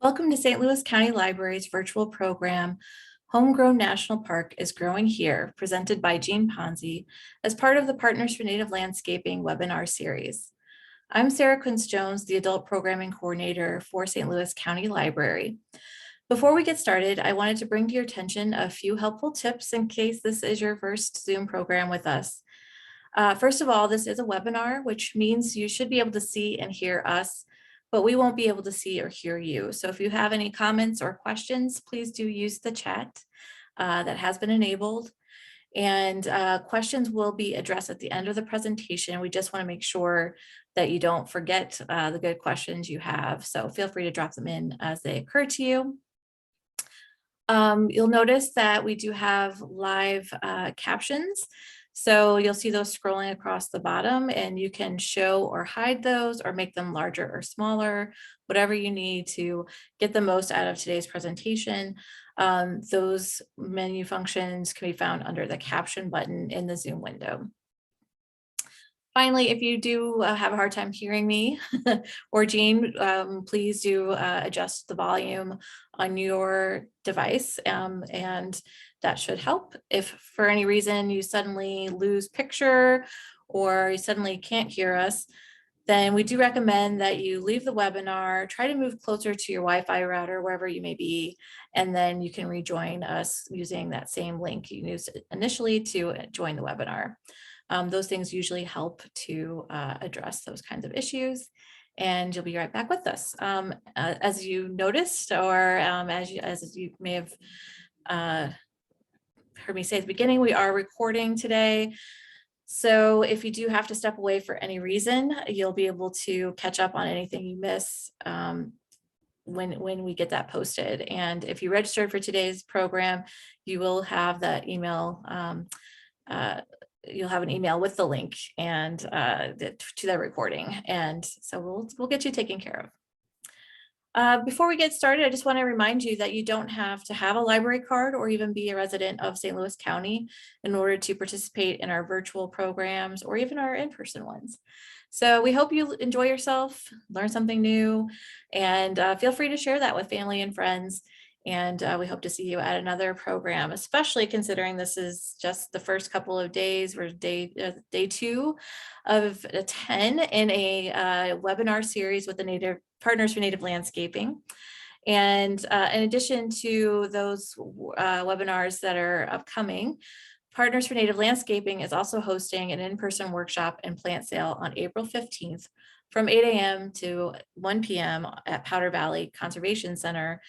Welcome to St. Louis County Library's virtual program, Homegrown National Park is Growing Here, presented by Jean Ponzi as part of the Partners for Native Landscaping webinar series. I'm Sarah Quince-Jones, the Adult Programming Coordinator for St. Louis County Library. Before we get started, I wanted to bring to your attention a few helpful tips in case this is your first Zoom program with us. First of all, this is a webinar, which means you should be able to see and hear us, but we won't be able to see or hear you. So if you have any comments or questions, please do use the chat that has been enabled. And questions will be addressed at the end of the presentation. We just want to make sure that you don't forget the good questions you have. So feel free to drop them in as they occur to you. You'll notice that we do have live captions. So you'll see those scrolling across the bottom, and you can show or hide those or make them larger or smaller, whatever you need to get the most out of today's presentation. Those menu functions can be found under the caption button in the Zoom window. Finally, if you do have a hard time hearing me or Jean, please do adjust the volume on your device, and that should help. If for any reason you suddenly lose picture or you suddenly can't hear us, then we do recommend that you leave the webinar, try to move closer to your Wi-Fi router, wherever you may be, and then you can rejoin us using that same link you used initially to join the webinar. Those things usually help to address those kinds of issues, and you'll be right back with us. As you noticed, or as you may have heard me say at the beginning, we are recording today. So if you do have to step away for any reason, you'll be able to catch up on anything you miss when we get that posted. And if you registered for today's program, you will have that email. You'll have an email with the link and to that recording. And so we'll get you taken care of. Before we get started, I just want to remind you that you don't have to have a library card or even be a resident of St. Louis County in order to participate in our virtual programs or even our in-person ones. So we hope you enjoy yourself, learn something new, and feel free to share that with family and friends. And we hope to see you at another program, especially considering this is just the first couple of days. We're day 2 of 10 in a webinar series with the Partners for Native Landscaping. And in addition to those webinars that are upcoming, Partners for Native Landscaping is also hosting an in-person workshop and plant sale on April 15th from 8 a.m. to 1 p.m. at Powder Valley Conservation Center.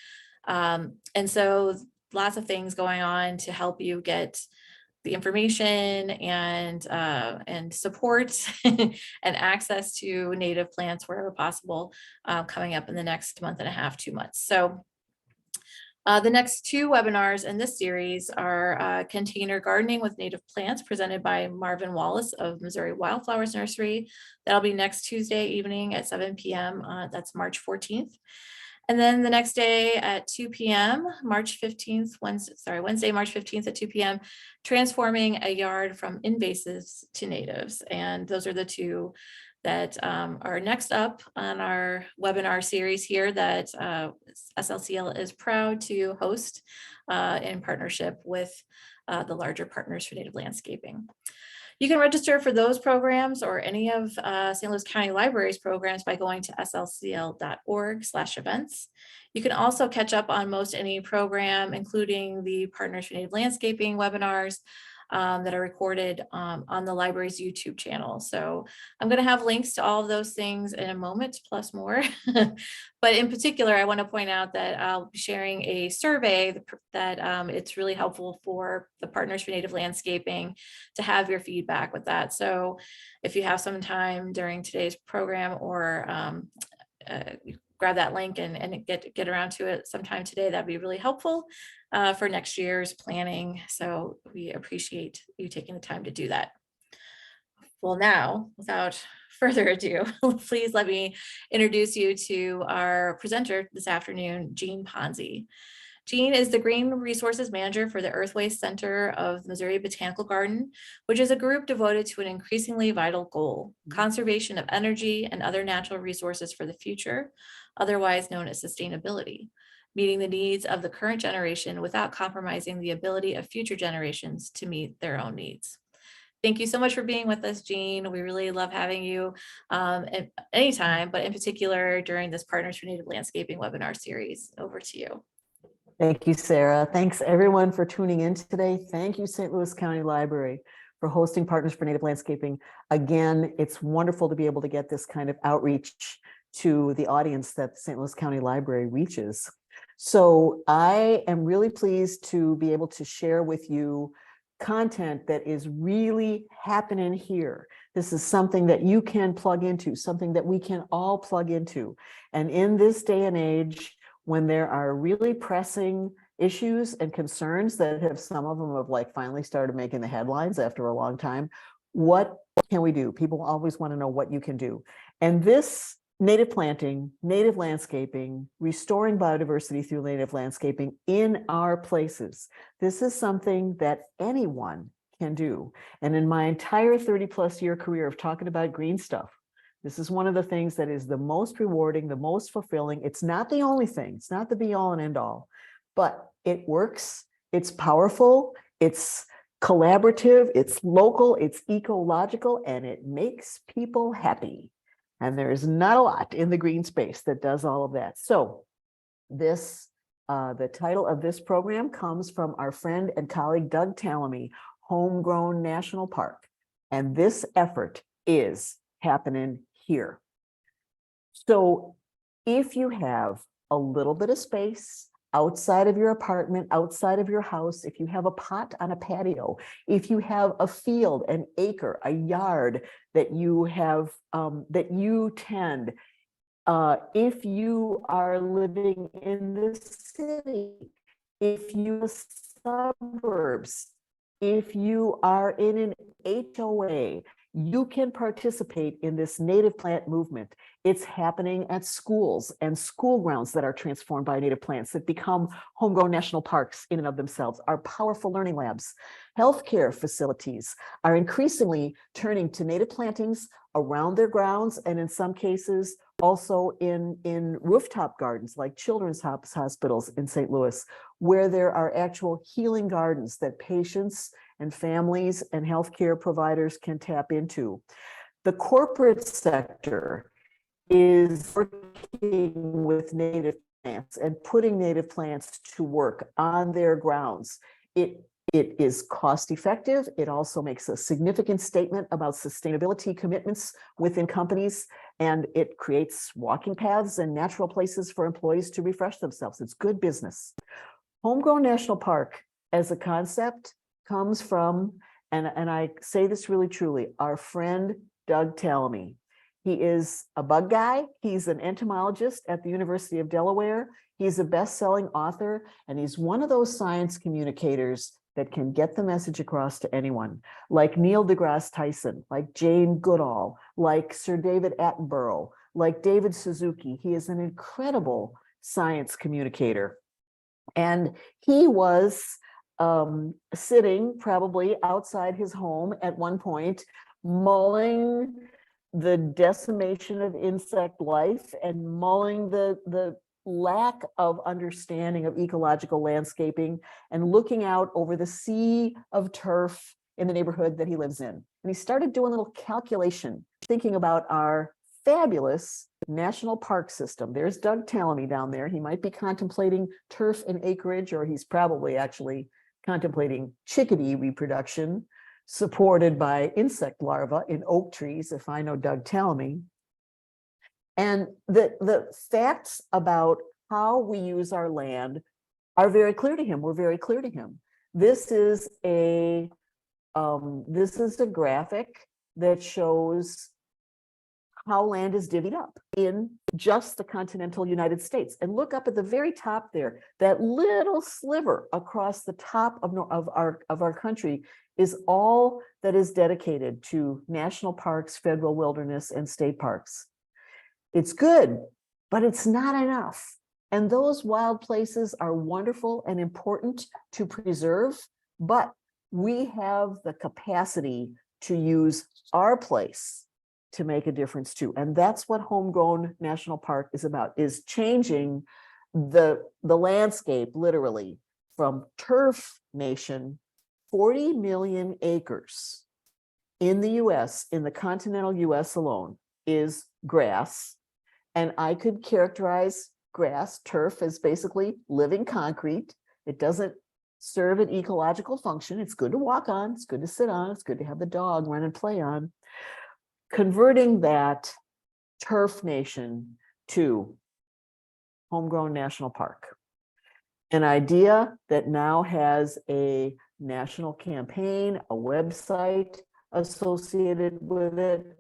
And so lots of things going on to help you get the information and support and access to native plants wherever possible coming up in the next month and a half, 2 months. So the next 2 webinars in this series are Container Gardening with Native Plants, presented by Marvin Wallace of Missouri Wildflowers Nursery. That'll be next Tuesday evening at 7 p.m. That's March 14th. And then the next day at 2 p.m., Wednesday, March 15th at 2 p.m., Transforming a Yard from Invasives to Natives. And those are the 2 that are next up on our webinar series here that SLCL is proud to host in partnership with the larger Partners for Native Landscaping. You can register for those programs or any of St. Louis County Library's programs by going to slcl.org/events. You can also catch up on most any program, including the Partners for Native Landscaping webinars that are recorded on the library's YouTube channel. So I'm going to have links to all of those things in a moment, plus more. But in particular, I want to point out that I'll be sharing a survey that it's really helpful for the Partners for Native Landscaping to have your feedback with that. So if you have some time during today's program or grab that link and get around to it sometime today, that'd be really helpful for next year's planning. So we appreciate you taking the time to do that. Well, now, without further ado, please let me introduce you to our presenter this afternoon, Jean Ponzi. Jean is the Green Resources Manager for the Earthways Center of the Missouri Botanical Garden, which is a group devoted to an increasingly vital goal, conservation of energy and other natural resources for the future, otherwise known as sustainability, meeting the needs of the current generation without compromising the ability of future generations to meet their own needs. Thank you so much for being with us, Jean. We really love having you at any time, but in particular during this Partners for Native Landscaping webinar series. Over to you. Thank you, Sarah. Thanks everyone for tuning in today. Thank you, St. Louis County Library, for hosting Partners for Native Landscaping. Again, it's wonderful to be able to get this kind of outreach to the audience that the St. Louis County Library reaches. So I am really pleased to be able to share with you content that is really happening here. This is something that you can plug into, something that we can all plug into. And in this day and age, when there are really pressing issues and concerns that have, some of them have like finally started making the headlines after a long time, what can we do? People always want to know what you can do. And this native planting, native landscaping, restoring biodiversity through native landscaping in our places, this is something that anyone can do. And in my entire 30+ year career of talking about green stuff, this is one of the things that is the most rewarding, the most fulfilling. It's not the only thing. It's not the be all and end all, but it works. It's powerful. It's collaborative. It's local. It's ecological, and it makes people happy. And there's not a lot in the green space that does all of that. So this, the title of this program comes from our friend and colleague, Doug Tallamy, Homegrown National Park. And this effort is happening here. So if you have a little bit of space outside of your apartment, outside of your house, if you have a pot on a patio, if you have a field, an acre, a yard that you have, that you tend, if you are living in the city, if you have suburbs, if you are in an HOA, you can participate in this native plant movement. It's happening at schools and school grounds that are transformed by native plants that become homegrown national parks in and of themselves, are powerful learning labs. Healthcare facilities are increasingly turning to native plantings around their grounds, and in some cases also in rooftop gardens like children's hospitals in St. Louis, where there are actual healing gardens that patients and families and healthcare providers can tap into. The corporate sector is working with native plants and putting native plants to work on their grounds. It is cost effective. It also makes a significant statement about sustainability commitments within companies, and it creates walking paths and natural places for employees to refresh themselves. It's good business. Homegrown National Park as a concept comes from, and I say this really truly, our friend Doug Tallamy. He is a bug guy. He's an entomologist at the University of Delaware. He's a best-selling author, and he's one of those science communicators that can get the message across to anyone, like Neil deGrasse Tyson, like Jane Goodall, like Sir David Attenborough, like David Suzuki. He is an incredible science communicator. And he was sitting probably outside his home at one point, mulling the decimation of insect life and mulling the lack of understanding of ecological landscaping and looking out over the sea of turf in the neighborhood that he lives in. And he started doing a little calculation, thinking about our fabulous national park system. There's Doug Tallamy down there. He might be contemplating turf and acreage, or he's probably actually contemplating chickadee reproduction supported by insect larvae in oak trees, if I know Doug Tallamy. And the facts about how we use our land are very clear to him. We're very clear to him. This is a graphic that shows how land is divvied up in just the continental United States. And look up at the very top there, that little sliver across the top of our country is all that is dedicated to national parks, federal wilderness, and state parks. It's good, but it's not enough. And those wild places are wonderful and important to preserve, but we have the capacity to use our place to make a difference too. And that's what Homegrown National Park is about, is changing the landscape literally from turf nation, 40 million acres in the US, in the continental US alone, is grass. And I could characterize grass, turf, as basically living concrete. It doesn't serve an ecological function. It's good to walk on, it's good to sit on, it's good to have the dog run and play on. Converting that turf nation to Homegrown National Park, an idea that now has a national campaign, a website associated with it,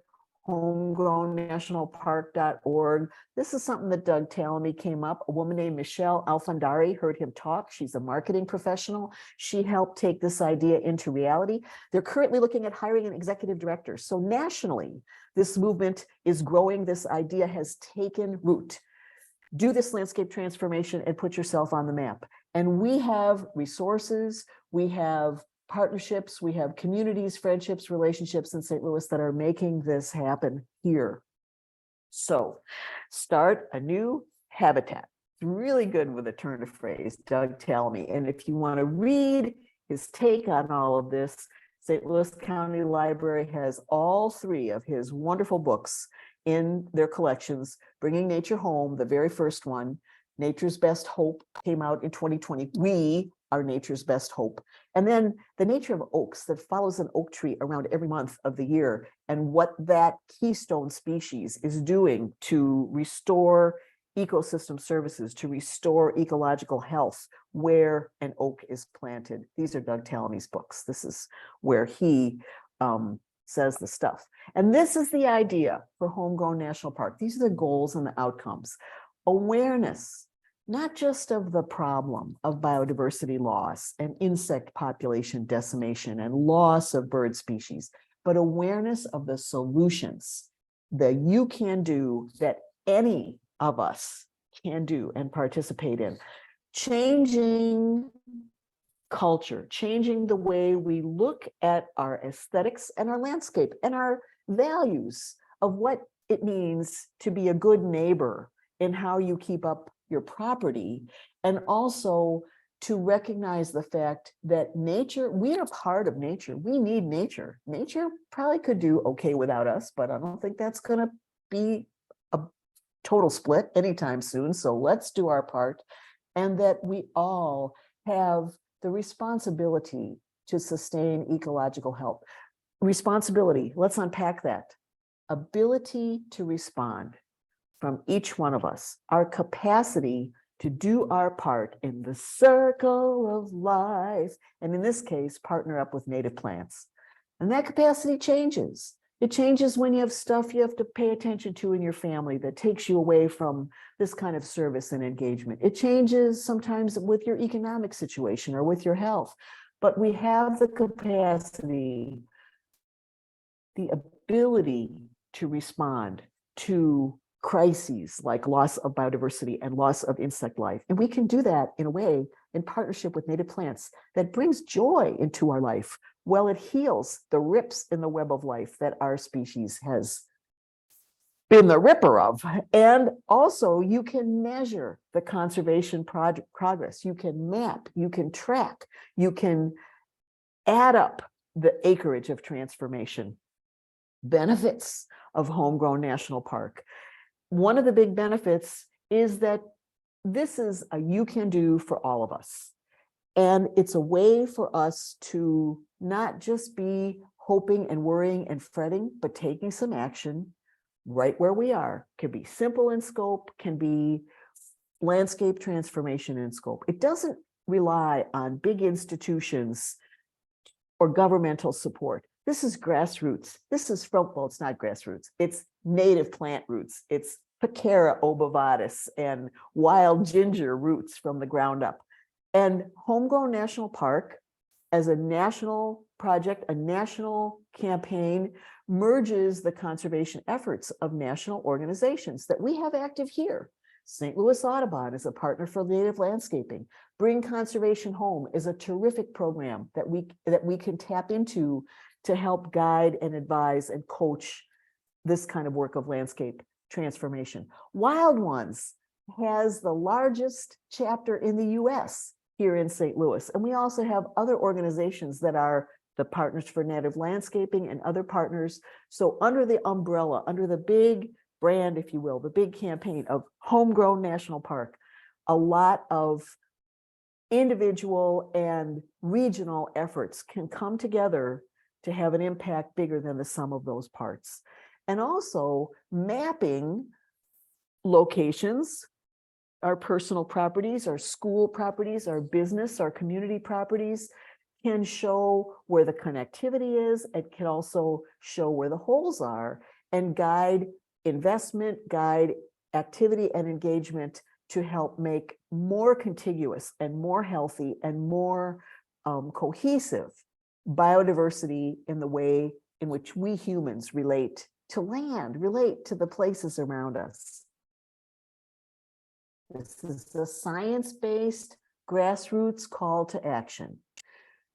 homegrownnationalpark.org. This is something that Doug Tallamy came up. A woman named Michelle Alfandari heard him talk. She's a marketing professional. She helped take this idea into reality. They're currently looking at hiring an executive director. So nationally, this movement is growing. This idea has taken root. Do this landscape transformation and put yourself on the map. And we have resources, we have partnerships, we have communities, friendships, relationships in St. Louis that are making this happen here. So start a new habitat. It's really good with a turn of phrase, Doug Tallamy. And if you want to read his take on all of this, St. Louis County Library has all three of his wonderful books in their collections. Bringing Nature Home, the very first one, Nature's Best Hope, came out in 2020. We are Nature's Best Hope. And then The Nature of Oaks, that follows an oak tree around every month of the year, and what that keystone species is doing to restore ecosystem services, to restore ecological health where an oak is planted. These are Doug Tallamy's books. This is where he says the stuff. And this is the idea for Homegrown National Park. These are the goals and the outcomes. Awareness, not just of the problem of biodiversity loss and insect population decimation and loss of bird species, but awareness of the solutions that you can do, that any of us can do and participate in. Changing culture, changing the way we look at our aesthetics and our landscape and our values of what it means to be a good neighbor in how you keep up your property, and also to recognize the fact that nature, we are part of nature. We need nature. Nature probably could do okay without us, but I don't think that's going to be a total split anytime soon. So let's do our part, and that we all have the responsibility to sustain ecological health. Responsibility, let's unpack that. Ability to respond from each one of us, our capacity to do our part in the circle of life, and in this case, partner up with native plants. And that capacity changes. It changes when you have stuff you have to pay attention to in your family that takes you away from this kind of service and engagement. It changes sometimes with your economic situation or with your health, but we have the capacity, the ability to respond to crises like loss of biodiversity and loss of insect life. And we can do that in a way, in partnership with native plants, that brings joy into our life while it heals the rips in the web of life that our species has been the ripper of. And also you can measure the conservation progress. You can map, you can track, you can add up the acreage of transformation. Benefits of Homegrown National Park. One of the big benefits is that this is a you can do for all of us. And it's a way for us to not just be hoping and worrying and fretting, but taking some action right where we are. Can be simple in scope, can be landscape transformation in scope. It doesn't rely on big institutions or governmental support. This is grassroots. This is from, well, it's not grassroots. It's native plant roots. It's Picara obovatus and wild ginger roots from the ground up. And Homegrown National Park, as a national project, a national campaign, merges the conservation efforts of national organizations that we have active here. St. Louis Audubon is a partner for native landscaping. Bring Conservation Home is a terrific program that we can tap into to help guide and advise and coach this kind of work of landscape transformation. Wild Ones has the largest chapter in the US here in St. Louis. And we also have other organizations that are the Partners for Native Landscaping and other partners. So under the umbrella, under the big brand, if you will, the big campaign of Homegrown National Park, a lot of individual and regional efforts can come together to have an impact bigger than the sum of those parts. And also mapping locations, our personal properties, our school properties, our business, our community properties, can show where the connectivity is. It can also show where the holes are and guide investment, guide activity and engagement to help make more contiguous and more healthy and more cohesive biodiversity in the way in which we humans relate to land, relate to the places around us. This is a science-based grassroots call to action.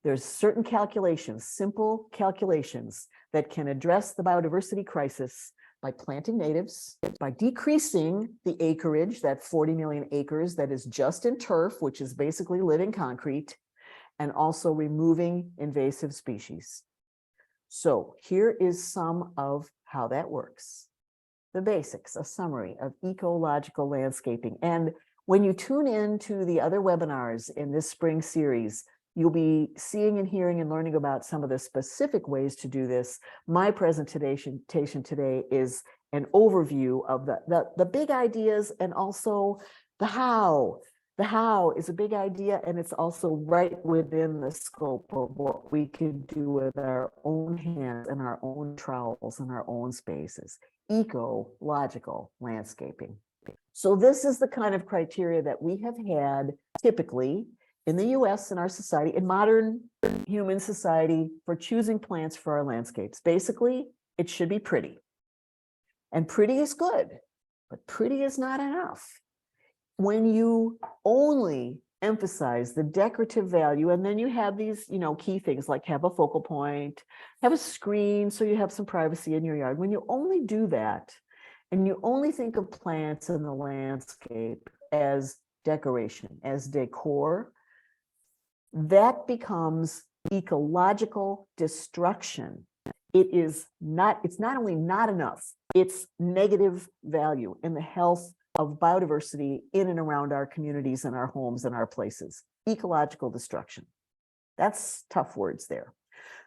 There's certain calculations, simple calculations that can address the biodiversity crisis by planting natives, by decreasing the acreage, that 40 million acres that is just in turf, which is basically living concrete, and also removing invasive species. So here is some of how that works. The basics, a summary of ecological landscaping. And when you tune in to the other webinars in this spring series, you'll be seeing and hearing and learning about some of the specific ways to do this. My presentation today is an overview of the big ideas and also the how. The how is a big idea, and it's also right within the scope of what we can do with our own hands and our own trowels and our own spaces. Ecological landscaping. So this is the kind of criteria that we have had typically in the US, in our society, in modern human society, for choosing plants for our landscapes. Basically, it should be pretty. And pretty is good, but pretty is not enough. When you only emphasize the decorative value, and then you have these, key things like have a focal point, have a screen so you have some privacy in your yard. When you only do that, and you only think of plants in the landscape as decoration, as decor, that becomes ecological destruction. It's not only not enough, it's negative value in the health of biodiversity in and around our communities and our homes and our places. Ecological destruction. That's tough words there.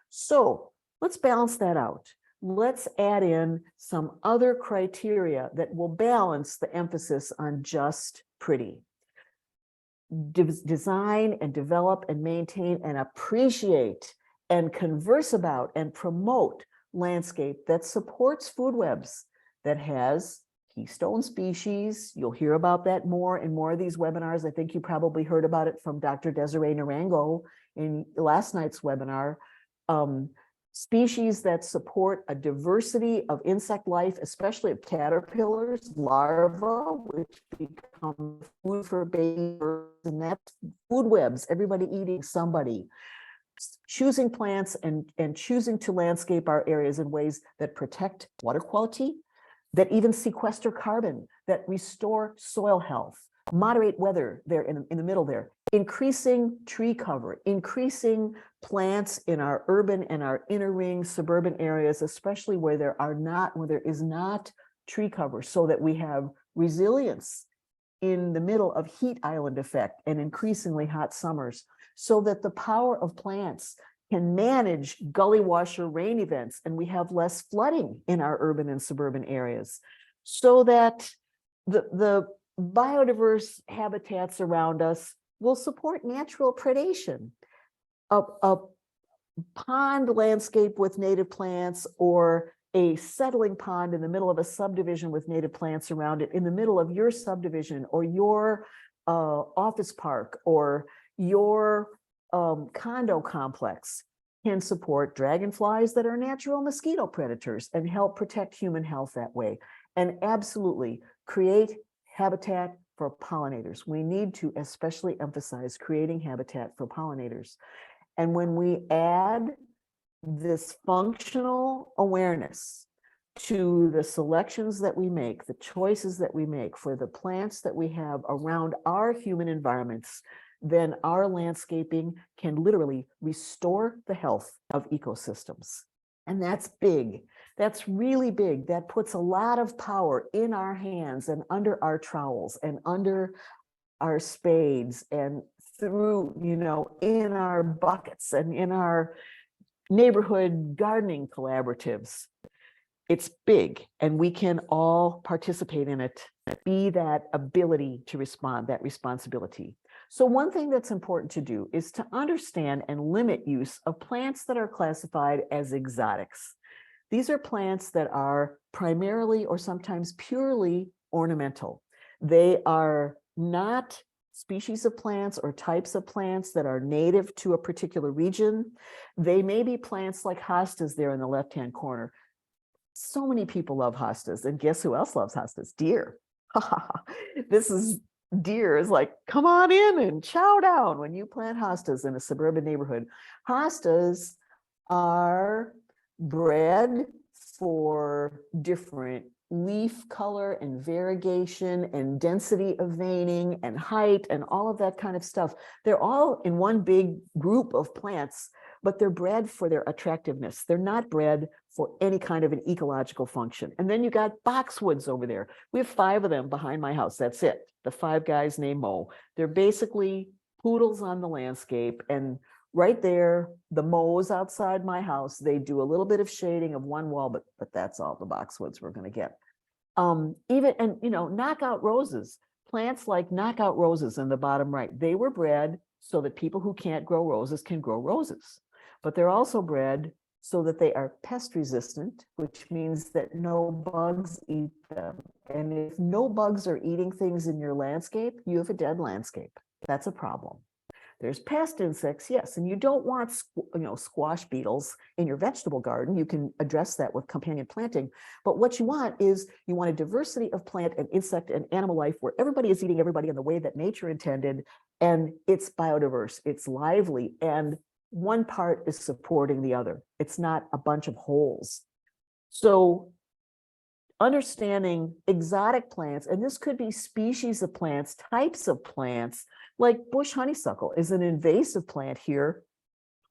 So let's balance that out. Let's add in some other criteria that will balance the emphasis on just pretty. Design and develop and maintain and appreciate and converse about and promote landscape that supports food webs, that has keystone species. You'll hear about that more in more of these webinars. I think you probably heard about it from Dr. Desiree Narango in last night's webinar. Species that support a diversity of insect life, especially of caterpillars, larvae, which become food for baby birds, and that's food webs, everybody eating somebody. Choosing plants and choosing to landscape our areas in ways that protect water quality, that even sequester carbon, that restore soil health, moderate weather there in the middle there, increasing tree cover, increasing plants in our urban and our inner ring suburban areas, especially where there is not tree cover, so that we have resilience in the middle of heat island effect and increasingly hot summers, so that the power of plants can manage gully washer rain events and we have less flooding in our urban and suburban areas, so that the biodiverse habitats around us will support natural predation. A pond landscape with native plants, or a settling pond in the middle of a subdivision with native plants around it, in the middle of your subdivision or your office park or your condo complex, can support dragonflies that are natural mosquito predators and help protect human health that way. And absolutely create habitat for pollinators. We need to especially emphasize creating habitat for pollinators. And when we add this functional awareness to the selections that we make, the choices that we make for the plants that we have around our human environments, then our landscaping can literally restore the health of ecosystems. And that's big. That's really big. That puts a lot of power in our hands and under our trowels and under our spades and through, in our buckets and in our neighborhood gardening collaboratives. It's big, and we can all participate in it, be that ability to respond, that responsibility. So one thing that's important to do is to understand and limit use of plants that are classified as exotics. These are plants that are primarily or sometimes purely ornamental. They are not species of plants or types of plants that are native to a particular region. They may be plants like hostas there in the left-hand corner. So many people love hostas, and guess who else loves hostas? Deer. Deer is like, come on in and chow down when you plant hostas in a suburban neighborhood. Hostas are bred for different leaf color and variegation and density of veining and height and all of that kind of stuff. They're all in one big group of plants, but they're bred for their attractiveness. They're not bred for any kind of an ecological function. And then you got boxwoods over there. We have 5 of them behind my house. That's it. The 5 guys named Mo. They're basically poodles on the landscape. And right there, the Mo's outside my house, they do a little bit of shading of one wall, but that's all the boxwoods we're going to get. Knockout roses, plants like knockout roses in the bottom right, they were bred so that people who can't grow roses can grow roses. But they're also bred so that they are pest resistant, which means that no bugs eat them. And if no bugs are eating things in your landscape, you have a dead landscape. That's a problem. There's pest insects, yes, and you don't want squash beetles in your vegetable garden. You can address that with companion planting. But what you want is you want a diversity of plant and insect and animal life where everybody is eating everybody in the way that nature intended, and it's biodiverse, it's lively, and one part is supporting the other. It's not a bunch of holes. So understanding exotic plants, and this could be species of plants, types of plants, like bush honeysuckle is an invasive plant here,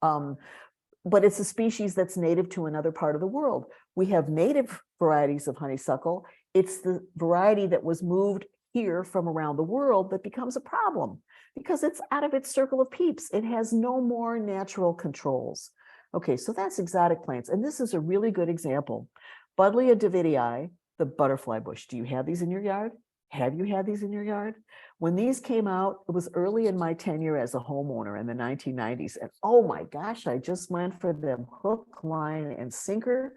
but it's a species that's native to another part of the world. We have native varieties of honeysuckle. It's the variety that was moved here from around the world that becomes a problem because it's out of its circle of peeps. It has no more natural controls. Okay, so that's exotic plants. And this is a really good example. Buddleia davidii, the butterfly bush. Do you have these in your yard? Have you had these in your yard? When these came out, it was early in my tenure as a homeowner in the 1990s. And oh my gosh, I just went for them hook, line, and sinker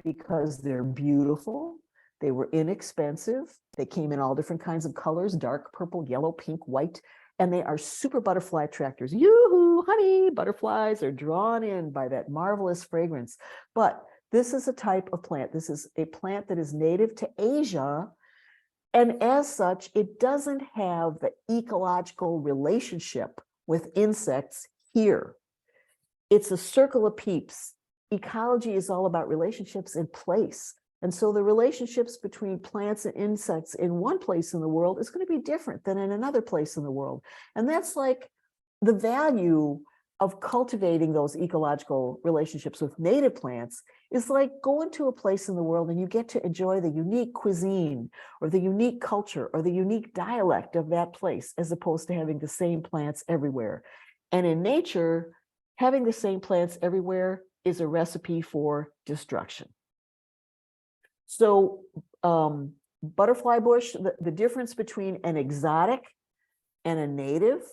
because they're beautiful. They were inexpensive. They came in all different kinds of colors, dark purple, yellow, pink, white, and they are super butterfly attractors. Yoo-hoo, honey, butterflies are drawn in by that marvelous fragrance. But this is a type of plant. This is a plant that is native to Asia. And as such, it doesn't have the ecological relationship with insects here. It's a circle of peeps. Ecology is all about relationships in place. And so the relationships between plants and insects in one place in the world is going to be different than in another place in the world. And that's like the value of cultivating those ecological relationships with native plants is like going to a place in the world and you get to enjoy the unique cuisine or the unique culture or the unique dialect of that place, as opposed to having the same plants everywhere. And in nature, having the same plants everywhere is a recipe for destruction. So butterfly bush, the difference between an exotic and a native,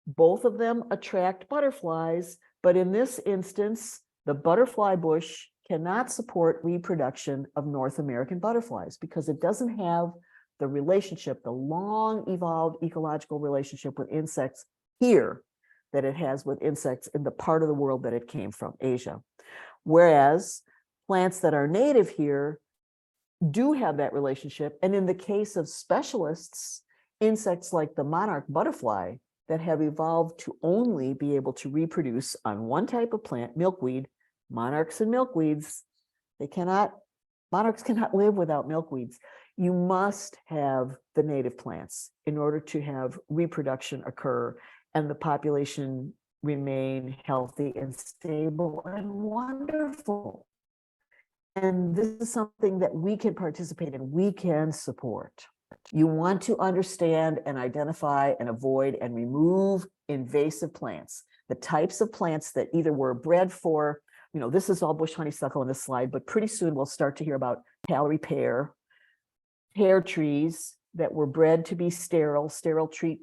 both of them attract butterflies, but in this instance, the butterfly bush cannot support reproduction of North American butterflies because it doesn't have the relationship, the long evolved ecological relationship with insects here that it has with insects in the part of the world that it came from, Asia. Whereas plants that are native here do have that relationship. And in the case of specialists, insects like the monarch butterfly that have evolved to only be able to reproduce on one type of plant, milkweed, monarchs and milkweeds, monarchs cannot live without milkweeds. You must have the native plants in order to have reproduction occur and the population remain healthy and stable and wonderful. And this is something that we can participate in, we can support. You want to understand and identify and avoid and remove invasive plants, the types of plants that either were bred for, this is all bush honeysuckle in this slide, but pretty soon we'll start to hear about Callery pear trees that were bred to be sterile street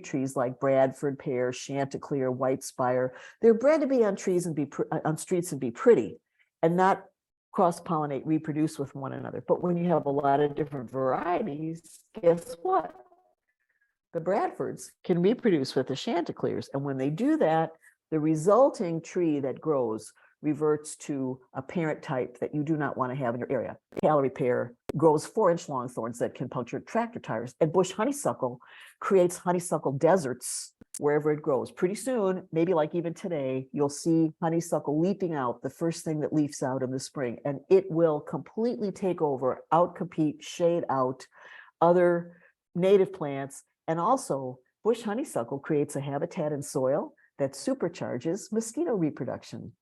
trees like Bradford pear, Chanticleer, white spire. They're bred to be on trees and on streets and be pretty and not cross-pollinate, reproduce with one another. But when you have a lot of different varieties, guess what? The Bradfords can reproduce with the Chanticleers. And when they do that, the resulting tree that grows reverts to a parent type that you do not want to have in your area. Callery pear grows 4-inch long thorns that can puncture tractor tires. And bush honeysuckle creates honeysuckle deserts wherever it grows. Pretty soon, maybe like even today, you'll see honeysuckle leaping out, the first thing that leaps out in the spring, and it will completely take over, outcompete, shade out other native plants. And also, bush honeysuckle creates a habitat in soil that supercharges mosquito reproduction.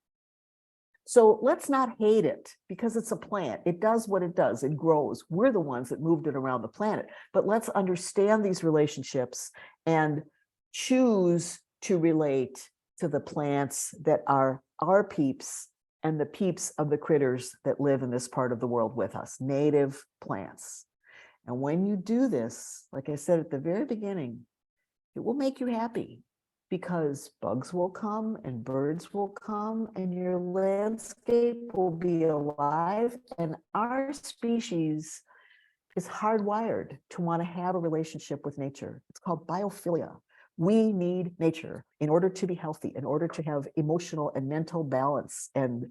So let's not hate it because it's a plant. It does what it does. It grows. We're the ones that moved it around the planet. But let's understand these relationships and choose to relate to the plants that are our peeps and the peeps of the critters that live in this part of the world with us, native plants. And when you do this, like I said at the very beginning, it will make you happy because bugs will come and birds will come and your landscape will be alive. And our species is hardwired to want to have a relationship with nature. It's called biophilia. We need nature in order to be healthy, in order to have emotional and mental balance and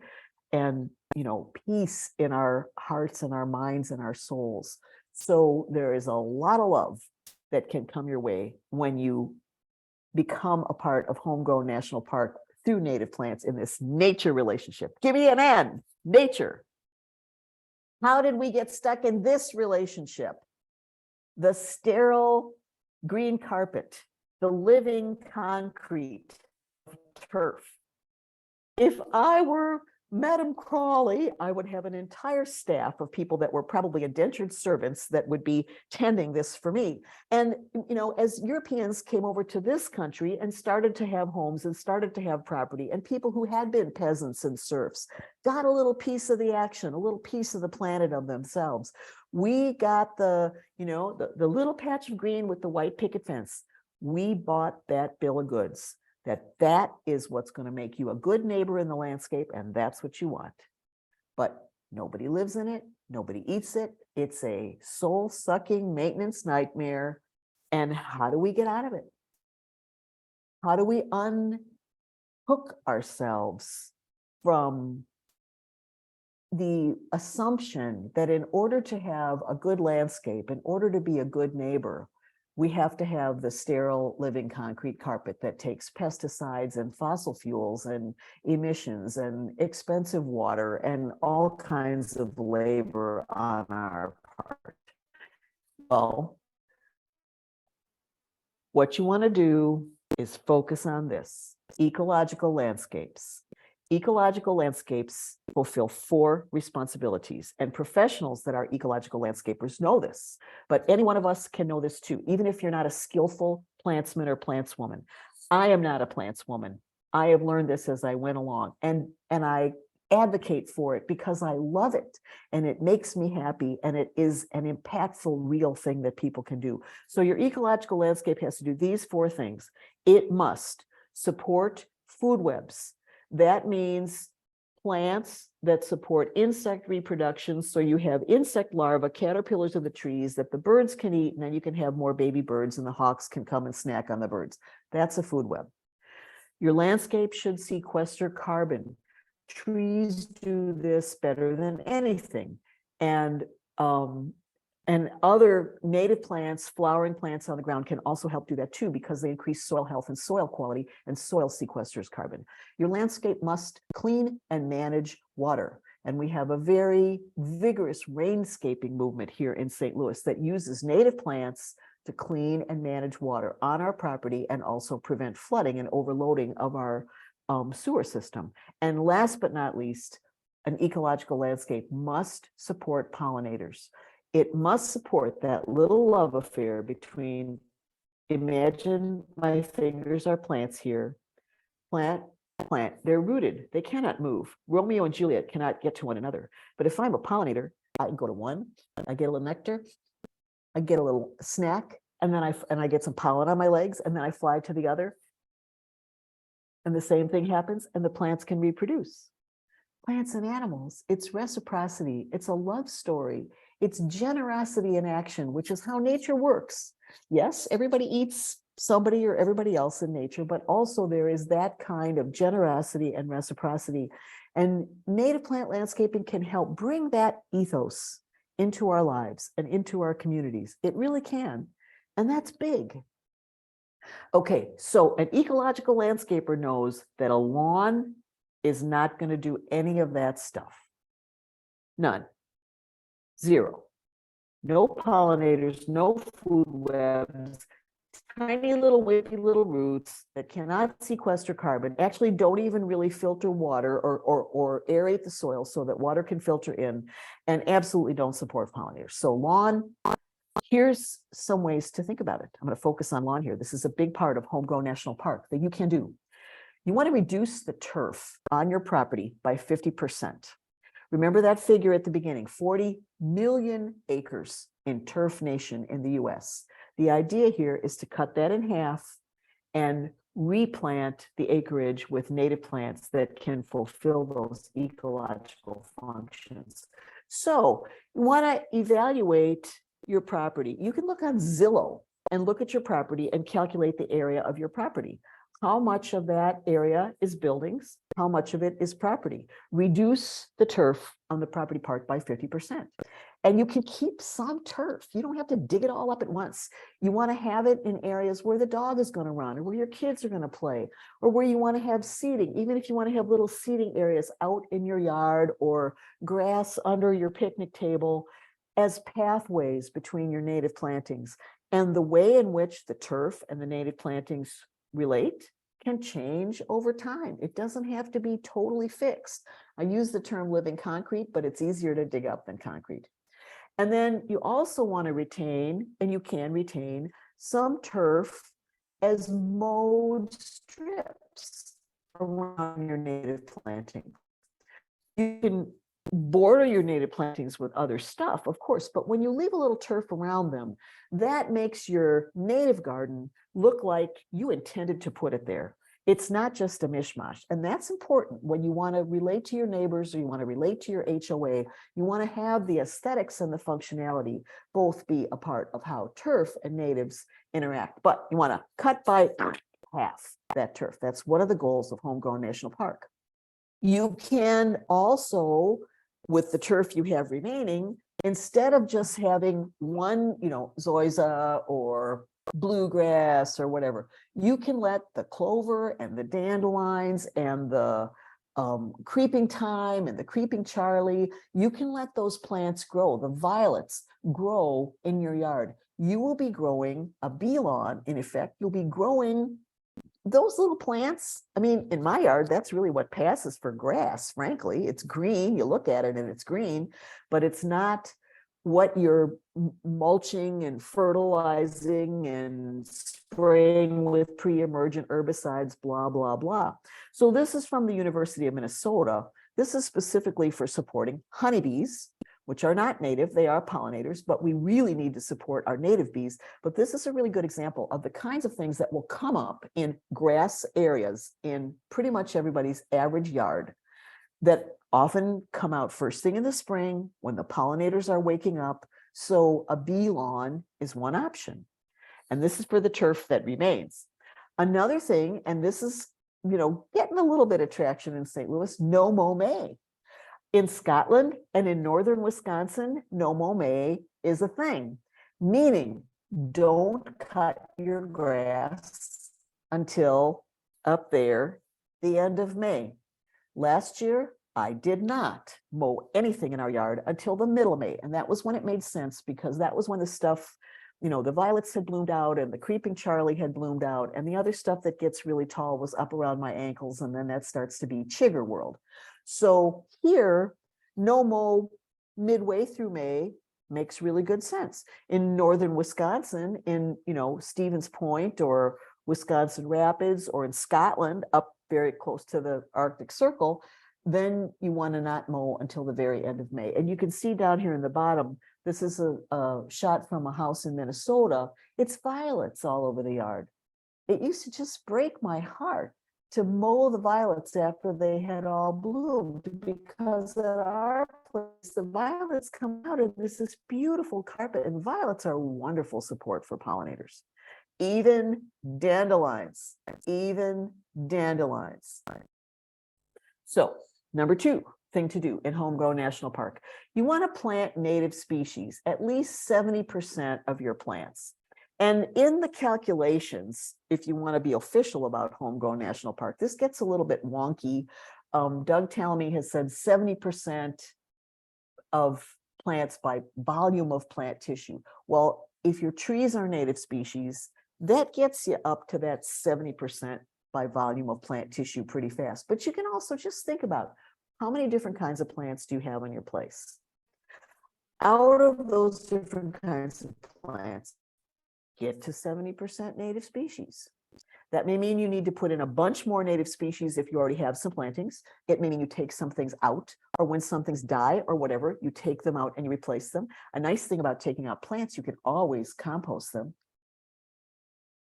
peace in our hearts and our minds and our souls. So there is a lot of love that can come your way when you become a part of Homegrown National Park through native plants in this nature relationship. Give me an N, nature. How did we get stuck in this relationship? The sterile green carpet, the living concrete, turf. If I were Madam Crawley, I would have an entire staff of people that were probably indentured servants that would be tending this for me. And, as Europeans came over to this country and started to have homes and started to have property, and people who had been peasants and serfs got a little piece of the action, a little piece of the planet of themselves. We got the little patch of green with the white picket fence. We bought that bill of goods. That is what's going to make you a good neighbor in the landscape, and that's what you want. But nobody lives in it, nobody eats it. It's a soul-sucking maintenance nightmare. And how do we get out of it? How do we unhook ourselves from the assumption that in order to have a good landscape, in order to be a good neighbor, we have to have the sterile living concrete carpet that takes pesticides and fossil fuels and emissions and expensive water and all kinds of labor on our part? Well, what you want to do is focus on this: ecological landscapes. Ecological landscapes fulfill 4 responsibilities, and professionals that are ecological landscapers know this, but any one of us can know this too, even if you're not a skillful plantsman or plantswoman. I am not a plantswoman. I have learned this as I went along, and I advocate for it because I love it and it makes me happy, and it is an impactful, real thing that people can do. So your ecological landscape has to do these 4 things. It must support food webs. That means plants that support insect reproduction. So you have insect larvae, caterpillars of the trees that the birds can eat, and then you can have more baby birds and the hawks can come and snack on the birds. That's a food web. Your landscape should sequester carbon. Trees do this better than anything. And And other native plants, flowering plants on the ground can also help do that too, because they increase soil health and soil quality, and soil sequesters carbon. Your landscape must clean and manage water. And we have a very vigorous rainscaping movement here in St. Louis that uses native plants to clean and manage water on our property and also prevent flooding and overloading of our sewer system. And last but not least, an ecological landscape must support pollinators. It must support that little love affair between, imagine my fingers are plants here, plant, plant, they're rooted, they cannot move. Romeo and Juliet cannot get to one another. But if I'm a pollinator, I can go to one, I get a little nectar, I get a little snack, and then I get some pollen on my legs, and then I fly to the other. And the same thing happens, and the plants can reproduce. Plants and animals, it's reciprocity, it's a love story, it's generosity in action, which is how nature works. Yes, everybody eats somebody or everybody else in nature, but also there is that kind of generosity and reciprocity. And native plant landscaping can help bring that ethos into our lives and into our communities. It really can. And that's big. Okay, so an ecological landscaper knows that a lawn is not going to do any of that stuff. None. Zero. No pollinators, no food webs, tiny little wimpy little roots that cannot sequester carbon, actually don't even really filter water or aerate the soil so that water can filter in, and absolutely don't support pollinators. So lawn, here's some ways to think about it. I'm going to focus on lawn here. This is a big part of Homegrown National Park that you can do. You want to reduce the turf on your property by 50%. Remember that figure at the beginning, 40 million acres in turf nation in the US. The idea here is to cut that in half and replant the acreage with native plants that can fulfill those ecological functions. So you want to evaluate your property. You can look on Zillow and look at your property and calculate the area of your property. How much of that area is buildings? How much of it is property? Reduce the turf on the property part by 50%. And you can keep some turf. You don't have to dig it all up at once. You want to have it in areas where the dog is going to run, or where your kids are going to play, or where you want to have seating. Even if you want to have little seating areas out in your yard or grass under your picnic table as pathways between your native plantings. And the way in which the turf and the native plantings relate can change over time. It doesn't have to be totally fixed. I use the term living concrete, but it's easier to dig up than concrete. And then you also want to retain, and you can retain, some turf as mowed strips around your native planting. You can border your native plantings with other stuff, of course, but when you leave a little turf around them, that makes your native garden look like you intended to put it there. It's not just a mishmash. And that's important when you want to relate to your neighbors or you want to relate to your HOA. You want to have the aesthetics and the functionality both be a part of how turf and natives interact. But you want to cut by half that turf. That's one of the goals of Homegrown National Park. You can also, with the turf you have remaining, instead of just having one, zoysia or bluegrass or whatever, you can let the clover and the dandelions and the creeping thyme and the creeping Charlie, you can let those plants grow, the violets grow in your yard. You will be growing a bee lawn, in effect. You'll be growing those little plants. I mean, in my yard, that's really what passes for grass, frankly. It's green, you look at it and it's green, but it's not what you're mulching and fertilizing and spraying with pre-emergent herbicides, blah, blah, blah. So this is from the University of Minnesota. This is specifically for supporting honeybees, which are not native, they are pollinators, but we really need to support our native bees. But this is a really good example of the kinds of things that will come up in grass areas in pretty much everybody's average yard that often come out first thing in the spring when the pollinators are waking up. So a bee lawn is one option. And this is for the turf that remains. Another thing, and this is, getting a little bit of traction in St. Louis, no mow May. In Scotland and in northern Wisconsin, no mow May is a thing, meaning don't cut your grass until up there, the end of May. Last year, I did not mow anything in our yard until the middle of May. And that was when it made sense, because that was when the stuff, the violets had bloomed out and the creeping Charlie had bloomed out. And the other stuff that gets really tall was up around my ankles. And then that starts to be Chigger world. So here, no mow midway through May makes really good sense. In northern Wisconsin, in Stevens Point or Wisconsin Rapids, or in Scotland, up very close to the Arctic Circle, then you want to not mow until the very end of May. And you can see down here in the bottom, this is a shot from a house in Minnesota. It's violets all over the yard. It used to just break my heart to mow the violets after they had all bloomed, because at our place, the violets come out and there's this beautiful carpet, and violets are wonderful support for pollinators. Even dandelions. So, number 2 thing to do in Homegrown National Park, you want to plant native species, at least 70% of your plants. And in the calculations, if you want to be official about Homegrown National Park, this gets a little bit wonky. Doug Tallamy has said 70% of plants by volume of plant tissue. Well, if your trees are native species, that gets you up to that 70% by volume of plant tissue pretty fast. But you can also just think about how many different kinds of plants do you have on your place? Out of those different kinds of plants, get to 70% native species. That may mean you need to put in a bunch more native species if you already have some plantings. It may mean you take some things out, or when some things die or whatever, you take them out and you replace them. A nice thing about taking out plants, you can always compost them.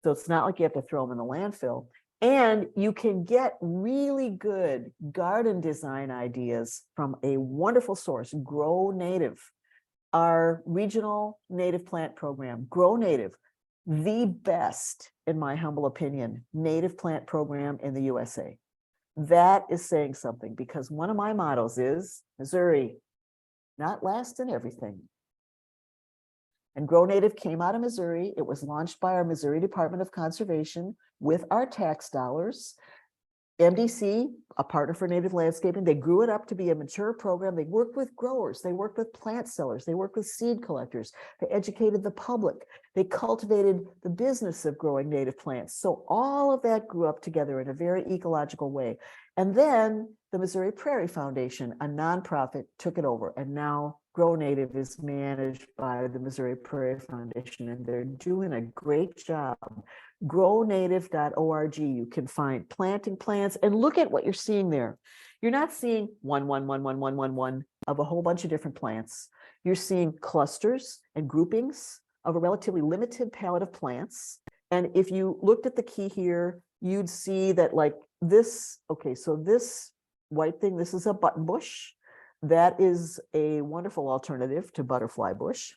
So it's not like you have to throw them in the landfill. And you can get really good garden design ideas from a wonderful source, Grow Native, our regional native plant program. Grow Native, the best, in my humble opinion, native plant program in the USA. That is saying something, because one of my mottos is Missouri, not last in everything. And Grow Native came out of Missouri. It was launched by our Missouri Department of Conservation with our tax dollars. MDC, a partner for native landscaping, they grew it up to be a mature program. They worked with growers, they worked with plant sellers, they worked with seed collectors, they educated the public, they cultivated the business of growing native plants. So all of that grew up together in a very ecological way. And then the Missouri Prairie Foundation, a nonprofit, took it over. And now Grow Native is managed by the Missouri Prairie Foundation, and they're doing a great job. Grownative.org. You can find planting plans and look at what you're seeing there. You're not seeing one of a whole bunch of different plants. You're seeing clusters and groupings of a relatively limited palette of plants. And if you looked at the key here, you'd see that like this, okay, so this white thing, this is a button bush. That is a wonderful alternative to butterfly bush.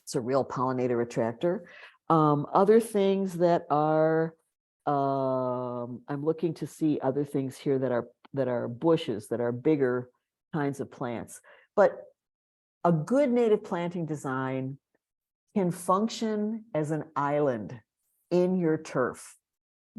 It's a real pollinator attractor. Other things that are, I'm looking to see other things here that are bushes, that are bigger kinds of plants. But a good native planting design can function as an island in your turf.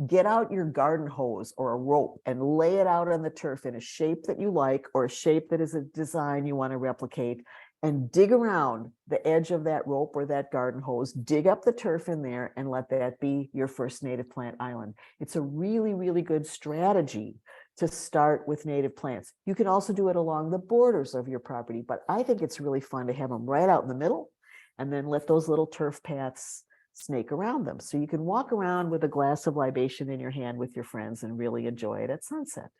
Get out your garden hose or a rope and lay it out on the turf in a shape that you like, or a shape that is a design you want to replicate, and dig around the edge of that rope or that garden hose, dig up the turf in there, and let that be your first native plant island. It's a really, really good strategy to start with native plants. You can also do it along the borders of your property, but I think it's really fun to have them right out in the middle and then let those little turf paths snake around them. So you can walk around with a glass of libation in your hand with your friends and really enjoy it at sunset.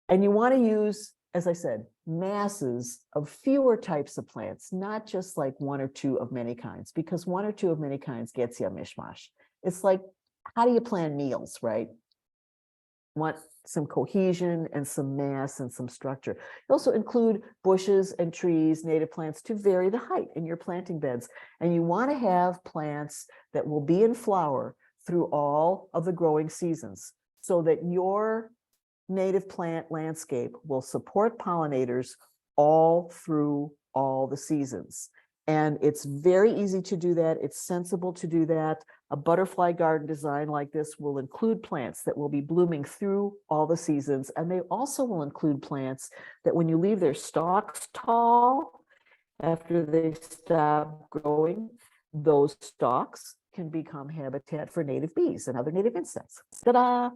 And you want to use, as I said, masses of fewer types of plants, not just like one or two of many kinds, because one or two of many kinds gets you a mishmash. It's like, how do you plan meals, right? You want some cohesion and some mass and some structure. You also include bushes and trees, native plants, to vary the height in your planting beds. And you want to have plants that will be in flower through all of the growing seasons, so that your native plant landscape will support pollinators all through all the seasons. And it's very easy to do that. It's sensible to do that. A butterfly garden design like this will include plants that will be blooming through all the seasons. And they also will include plants that when you leave their stalks tall, after they stop growing, those stalks can become habitat for native bees and other native insects. Ta-da!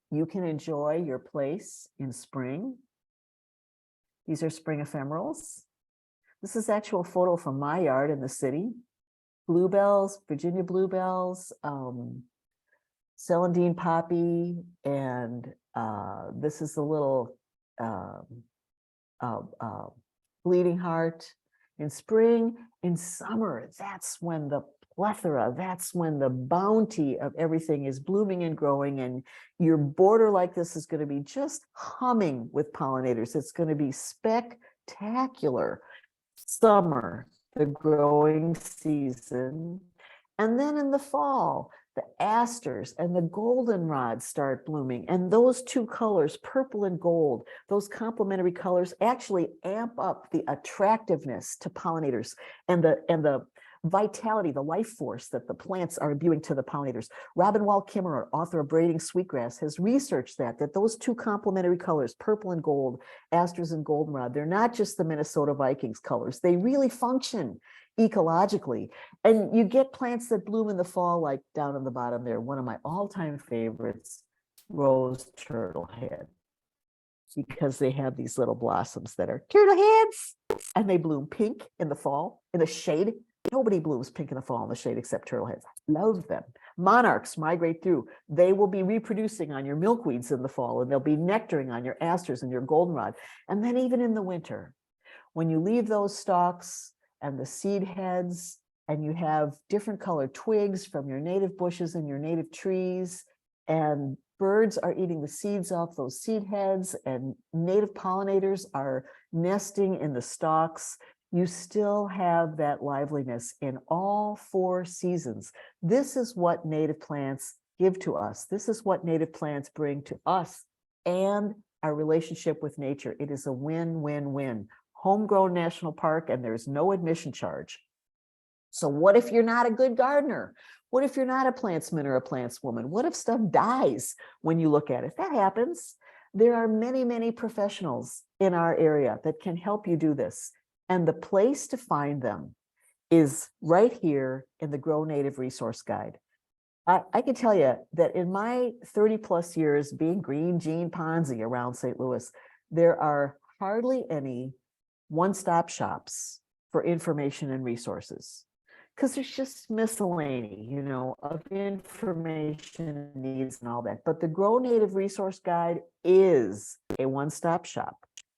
You can enjoy your place in spring. These are spring ephemerals. This is actual photo from my yard in the city. Bluebells, Virginia bluebells, celandine poppy, and this is a little bleeding heart. In spring, in summer, that's when the plethora, that's when the bounty of everything is blooming and growing, and your border like this is going to be just humming with pollinators. It's going to be spectacular. Summer, the growing season, and then in the fall, the asters and the goldenrod start blooming, and those two colors, purple and gold, those complementary colors actually amp up the attractiveness to pollinators and the vitality, the life force that the plants are imbuing to the pollinators. Robin Wall Kimmerer, author of Braiding Sweetgrass, has researched that those two complementary colors, purple and gold, asters and goldenrod, they're not just the Minnesota Vikings colors. They really function ecologically. And you get plants that bloom in the fall, like down on the bottom there, one of my all-time favorites, rose turtle head, because they have these little blossoms that are turtle heads, and they bloom pink in the fall in the shade. Nobody blooms pink in the fall in the shade except turtleheads. Love them. Monarchs migrate through. They will be reproducing on your milkweeds in the fall, and they'll be nectaring on your asters and your goldenrod. And then even in the winter, when you leave those stalks and the seed heads, and you have different colored twigs from your native bushes and your native trees, and birds are eating the seeds off those seed heads, and native pollinators are nesting in the stalks, you still have that liveliness in all 4 seasons. This is what native plants give to us. This is what native plants bring to us and our relationship with nature. It is a win-win-win. Homegrown National Park, and there's no admission charge. So what if you're not a good gardener? What if you're not a plantsman or a plantswoman? What if stuff dies when you look at it? That happens. There are many, many professionals in our area that can help you do this. And the place to find them is right here in the Grow Native Resource Guide. I can tell you that in my 30 plus years being Green Jean Ponzi around St. Louis, there are hardly any one-stop shops for information and resources, because there's just miscellany, of information needs and all that. But the Grow Native Resource Guide is a one-stop shop.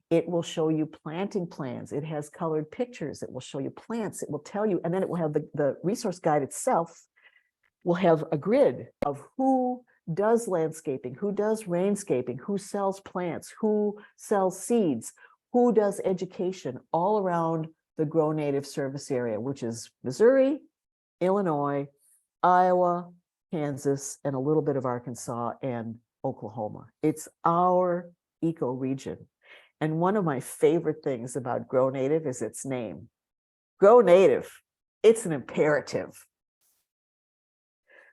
It will show you planting plans. It has colored pictures. It will show you plants. It will tell you, and then it will have the resource guide itself will have a grid of who does landscaping, who does rainscaping, who sells plants, who sells seeds, who does education all around the Grow Native service area, which is Missouri, Illinois, Iowa, Kansas, and a little bit of Arkansas and Oklahoma. It's our eco-region. And one of my favorite things about Grow Native is its name. Grow Native, it's an imperative.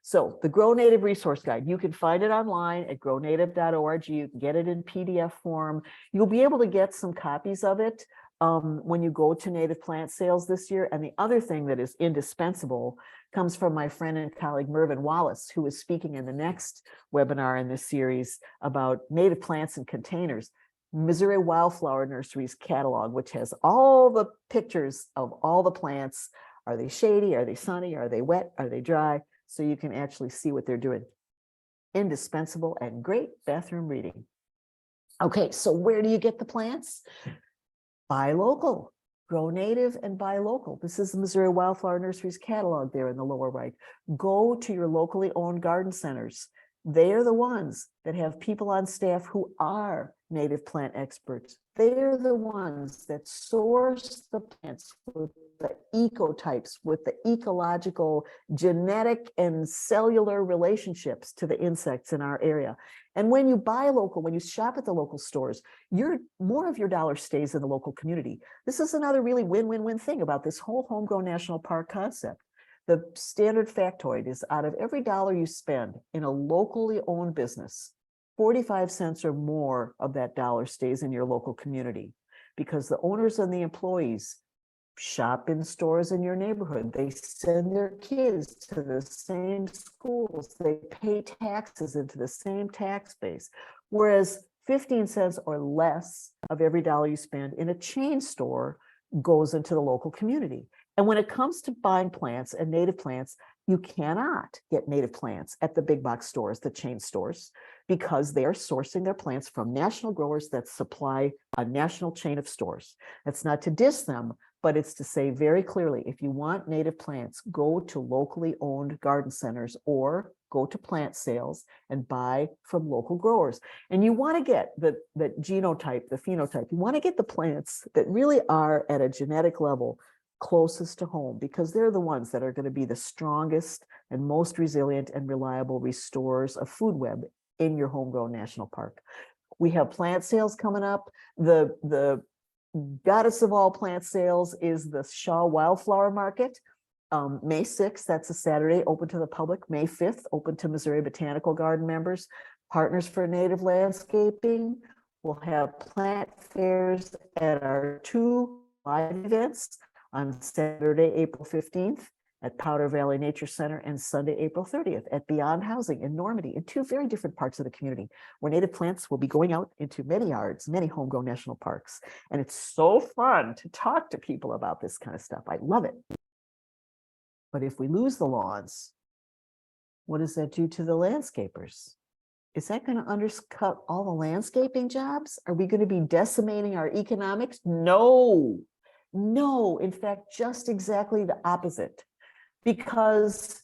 So the Grow Native Resource Guide, you can find it online at grownative.org. You can get it in PDF form. You'll be able to get some copies of it when you go to native plant sales this year. And the other thing that is indispensable comes from my friend and colleague Mervyn Wallace, who is speaking in the next webinar in this series about native plants and containers. Missouri Wildflower Nursery's catalog, which has all the pictures of all the plants. Are they shady? Are they sunny? Are they wet? Are they dry? So you can actually see what they're doing. Indispensable and great bathroom reading. Okay, so where do you get the plants? Buy local. Grow Native and buy local. This is the Missouri Wildflower Nursery's catalog there in the lower right. Go to your locally owned garden centers. They are the ones that have people on staff who are native plant experts. They're the ones that source the plants with the ecotypes, with the ecological, genetic, and cellular relationships to the insects in our area. And when you buy local, when you shop at the local stores, more of your dollar stays in the local community. This is another really win-win-win thing about this whole Homegrown National Park concept. The standard factoid is out of every dollar you spend in a locally owned business, 45 cents or more of that dollar stays in your local community, because the owners and the employees shop in stores in your neighborhood. They send their kids to the same schools. They pay taxes into the same tax base. Whereas 15 cents or less of every dollar you spend in a chain store goes into the local community. And when it comes to buying plants and native plants, you cannot get native plants at the big box stores, the chain stores, because they are sourcing their plants from national growers that supply a national chain of stores. That's not to diss them, but it's to say very clearly, if you want native plants, go to locally owned garden centers or go to plant sales and buy from local growers. And you want to get the genotype, the phenotype. You want to get the plants that really are at a genetic level closest to home, because they're the ones that are going to be the strongest and most resilient and reliable restorers of food web in your Homegrown National Park. We have plant sales coming up. The goddess of all plant sales is the Shaw Wildflower Market. May 6th, that's a Saturday, open to the public. May 5th, open to Missouri Botanical Garden members. Partners for Native Landscaping will have plant fairs at our 2 live events on Saturday, April 15th at Powder Valley Nature Center and Sunday, April 30th at Beyond Housing in Normandy, in 2 very different parts of the community, where native plants will be going out into many yards, many homegrown national parks. And it's so fun to talk to people about this kind of stuff. I love it. But if we lose the lawns, what does that do to the landscapers? Is that going to undercut all the landscaping jobs? Are we going to be decimating our economics? No. No, in fact, just exactly the opposite. Because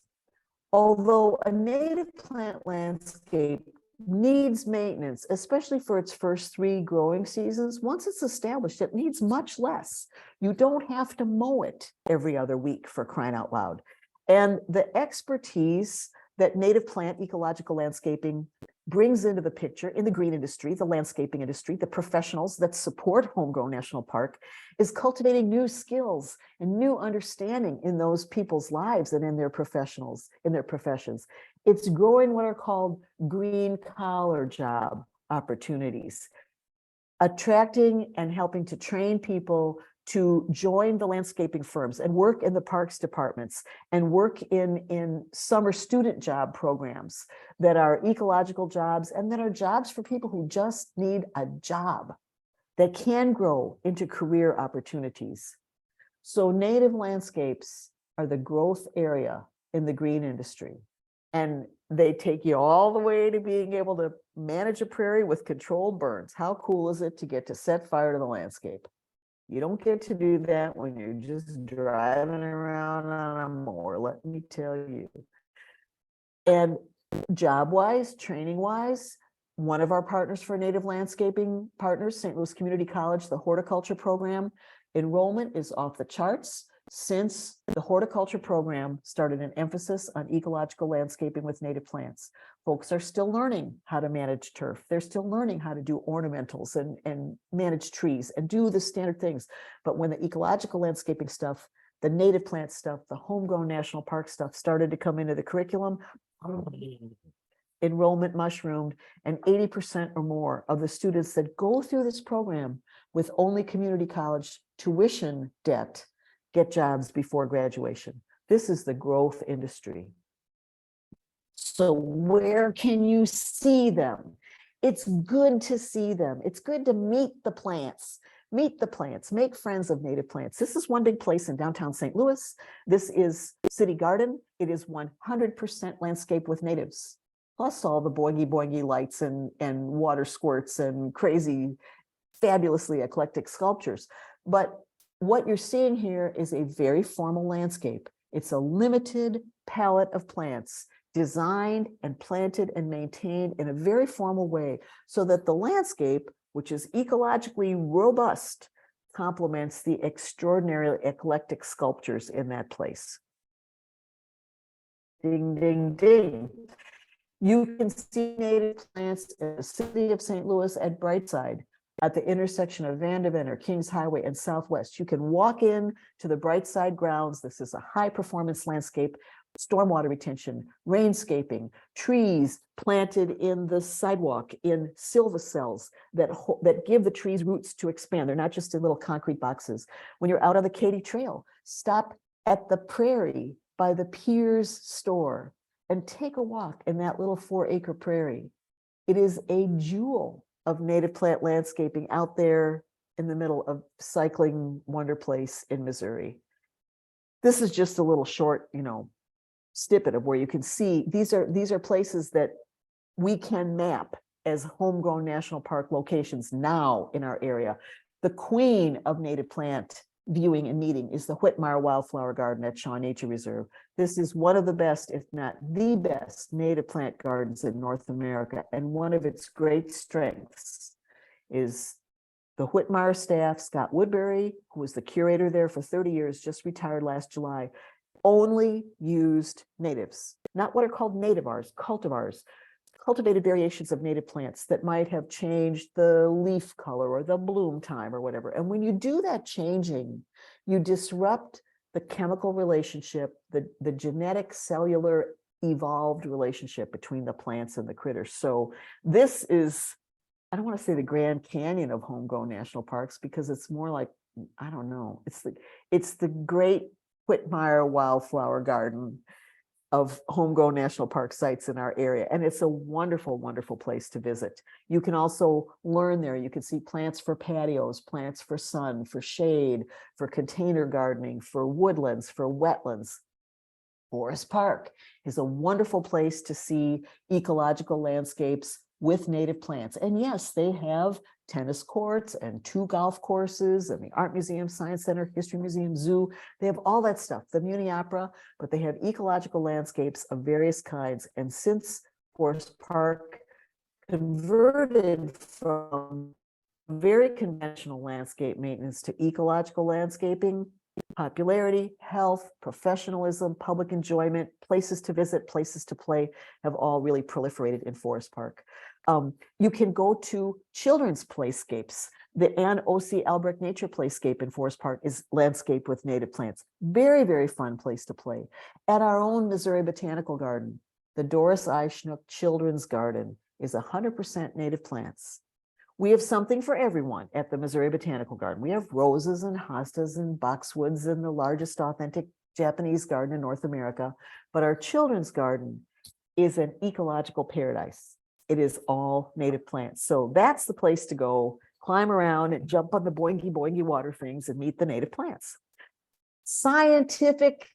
although a native plant landscape needs maintenance, especially for its first 3 growing seasons, once it's established, it needs much less. You don't have to mow it every other week, for crying out loud. And the expertise that native plant ecological landscaping brings into the picture in the green industry, the landscaping industry, the professionals that support Homegrown National Park, is cultivating new skills and new understanding in those people's lives and in their professions. It's growing what are called green collar job opportunities, attracting and helping to train people to join the landscaping firms and work in the parks departments and work in summer student job programs that are ecological jobs and that are jobs for people who just need a job that can grow into career opportunities. So native landscapes are the growth area in the green industry. And they take you all the way to being able to manage a prairie with controlled burns. How cool is it to get to set fire to the landscape? You don't get to do that when you're just driving around on a mower, let me tell you. And job-wise, training-wise, one of our partners for native landscaping partners, St. Louis Community College, the horticulture program, enrollment is off the charts. Since the horticulture program started an emphasis on ecological landscaping with native plants. Folks are still learning how to manage turf. They're still learning how to do ornamentals and manage trees and do the standard things. But when the ecological landscaping stuff, the native plant stuff, the Homegrown National Park stuff started to come into the curriculum, enrollment mushroomed, and 80% or more of the students that go through this program with only community college tuition debt get jobs before graduation. This is the growth industry. So where can you see them? It's good to see them. It's good to meet the plants, make friends of native plants. This is one big place in downtown St. Louis. This is City Garden. It is 100% landscape with natives, plus all the boingy lights and water squirts and crazy, fabulously eclectic sculptures. But what you're seeing here is a very formal landscape. It's a limited palette of plants designed and planted and maintained in a very formal way so that the landscape which is ecologically robust, complements the extraordinarily eclectic sculptures in that place. Ding, ding, ding. You can see native plants in the city of St. Louis at Brightside, at the intersection of Vanderbilt or Kings Highway and Southwest. You can walk in to the Brightside grounds. This is a high-performance landscape, stormwater retention, rainscaping, trees planted in the sidewalk in silvacells that give the trees roots to expand. They're not just in little concrete boxes. When you're out on the Katy Trail, stop at the Prairie by the Piers store and take a walk in that little 4-acre prairie. It is a jewel of native plant landscaping out there in the middle of cycling wonder place in Missouri. This is just a little short, snippet of where you can see these are places that we can map as homegrown national park locations now in our area. The queen of native plant viewing and meeting is the Whitmire Wildflower Garden at Shaw Nature Reserve. This is one of the best, if not the best, native plant gardens in North America. And one of its great strengths is the Whitmire staff. Scott Woodbury, who was the curator there for 30 years, just retired last July, only used natives, not what are called nativars, cultivars, cultivated variations of native plants that might have changed the leaf color or the bloom time or whatever. And when you do that changing, you disrupt the chemical relationship, the genetic, cellular, evolved relationship between the plants and the critters. So this is, I don't want to say the Grand Canyon of homegrown national parks, because it's more like, I don't know, it's the great Whitmire Wildflower Garden of homegrown national park sites in our area. And it's a wonderful, wonderful place to visit. You can also learn there. You can see plants for patios, plants for sun, for shade, for container gardening, for woodlands, for wetlands. Forest Park is a wonderful place to see ecological landscapes with native plants. And yes, they have tennis courts and 2 golf courses and the Art Museum, Science Center, History Museum, Zoo. They have all that stuff, the Muni Opera, but they have ecological landscapes of various kinds. And since Forest Park converted from very conventional landscape maintenance to ecological landscaping, popularity, health, professionalism, public enjoyment, places to visit, places to play have all really proliferated in Forest Park. You can go to children's playscapes. The Ann O.C. Albrecht Nature Playscape in Forest Park is landscaped with native plants. Very, very fun place to play. At our own Missouri Botanical Garden, the Doris I. Schnook Children's Garden is 100% native plants. We have something for everyone at the Missouri Botanical Garden. We have roses and hostas and boxwoods and the largest authentic Japanese garden in North America. But our children's garden is an ecological paradise. It is all native plants. So that's the place to go, climb around and jump on the boingy boingy water things and meet the native plants. Scientific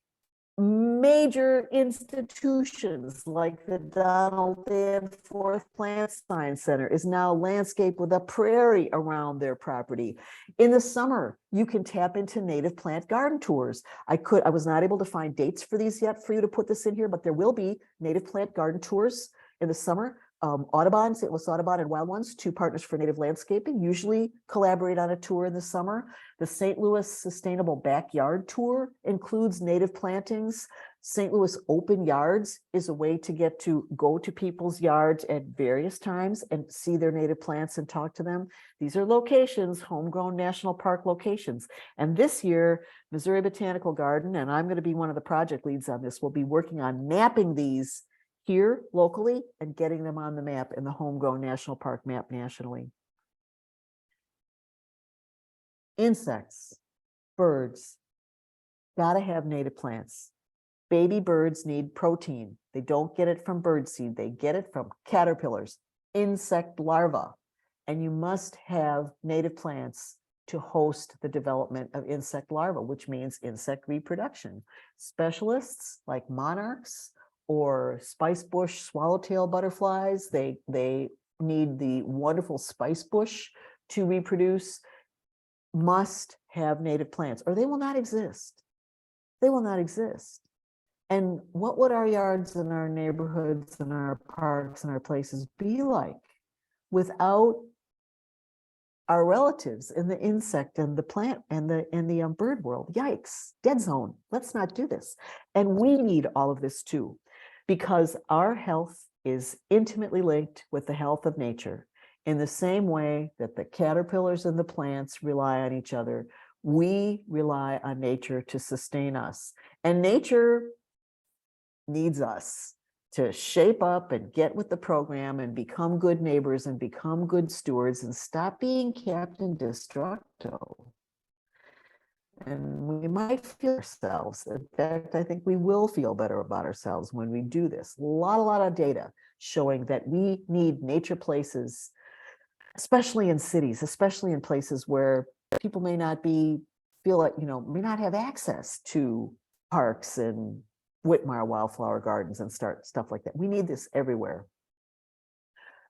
major institutions like the Donald Danforth Plant Science Center is now landscaped with a prairie around their property. In the summer, you can tap into native plant garden tours. I was not able to find dates for these yet for you to put this in here, but there will be native plant garden tours in the summer. Audubon, St. Louis Audubon and Wild Ones, 2 partners for native landscaping, usually collaborate on a tour in the summer. The St. Louis Sustainable Backyard Tour includes native plantings. St. Louis Open Yards is a way to get to go to people's yards at various times and see their native plants and talk to them. These are locations, homegrown national park locations. And this year, Missouri Botanical Garden, and I'm going to be one of the project leads on this, will be working on mapping these here locally and getting them on the map in the Homegrown National Park map nationally. Insects, birds, gotta have native plants. Baby birds need protein. They don't get it from birdseed. They get it from caterpillars, insect larvae. And you must have native plants to host the development of insect larvae, which means insect reproduction. Specialists like monarchs or spice bush swallowtail butterflies, they need the wonderful spice bush to reproduce, must have native plants or they will not exist. They will not exist. And what would our yards and our neighborhoods and our parks and our places be like without our relatives in the insect and the plant and the bird world. Yikes, dead zone. Let's not do this. And we need all of this too, because our health is intimately linked with the health of nature. In the same way that the caterpillars and the plants rely on each other, we rely on nature to sustain us. And nature needs us to shape up and get with the program and become good neighbors and become good stewards and stop being Captain Destructo. And we might feel ourselves. In fact, I think we will feel better about ourselves when we do this. A lot of data showing that we need nature places, especially in cities, especially in places where people may not feel like, may not have access to parks and Whitmire wildflower gardens and stuff like that. We need this everywhere.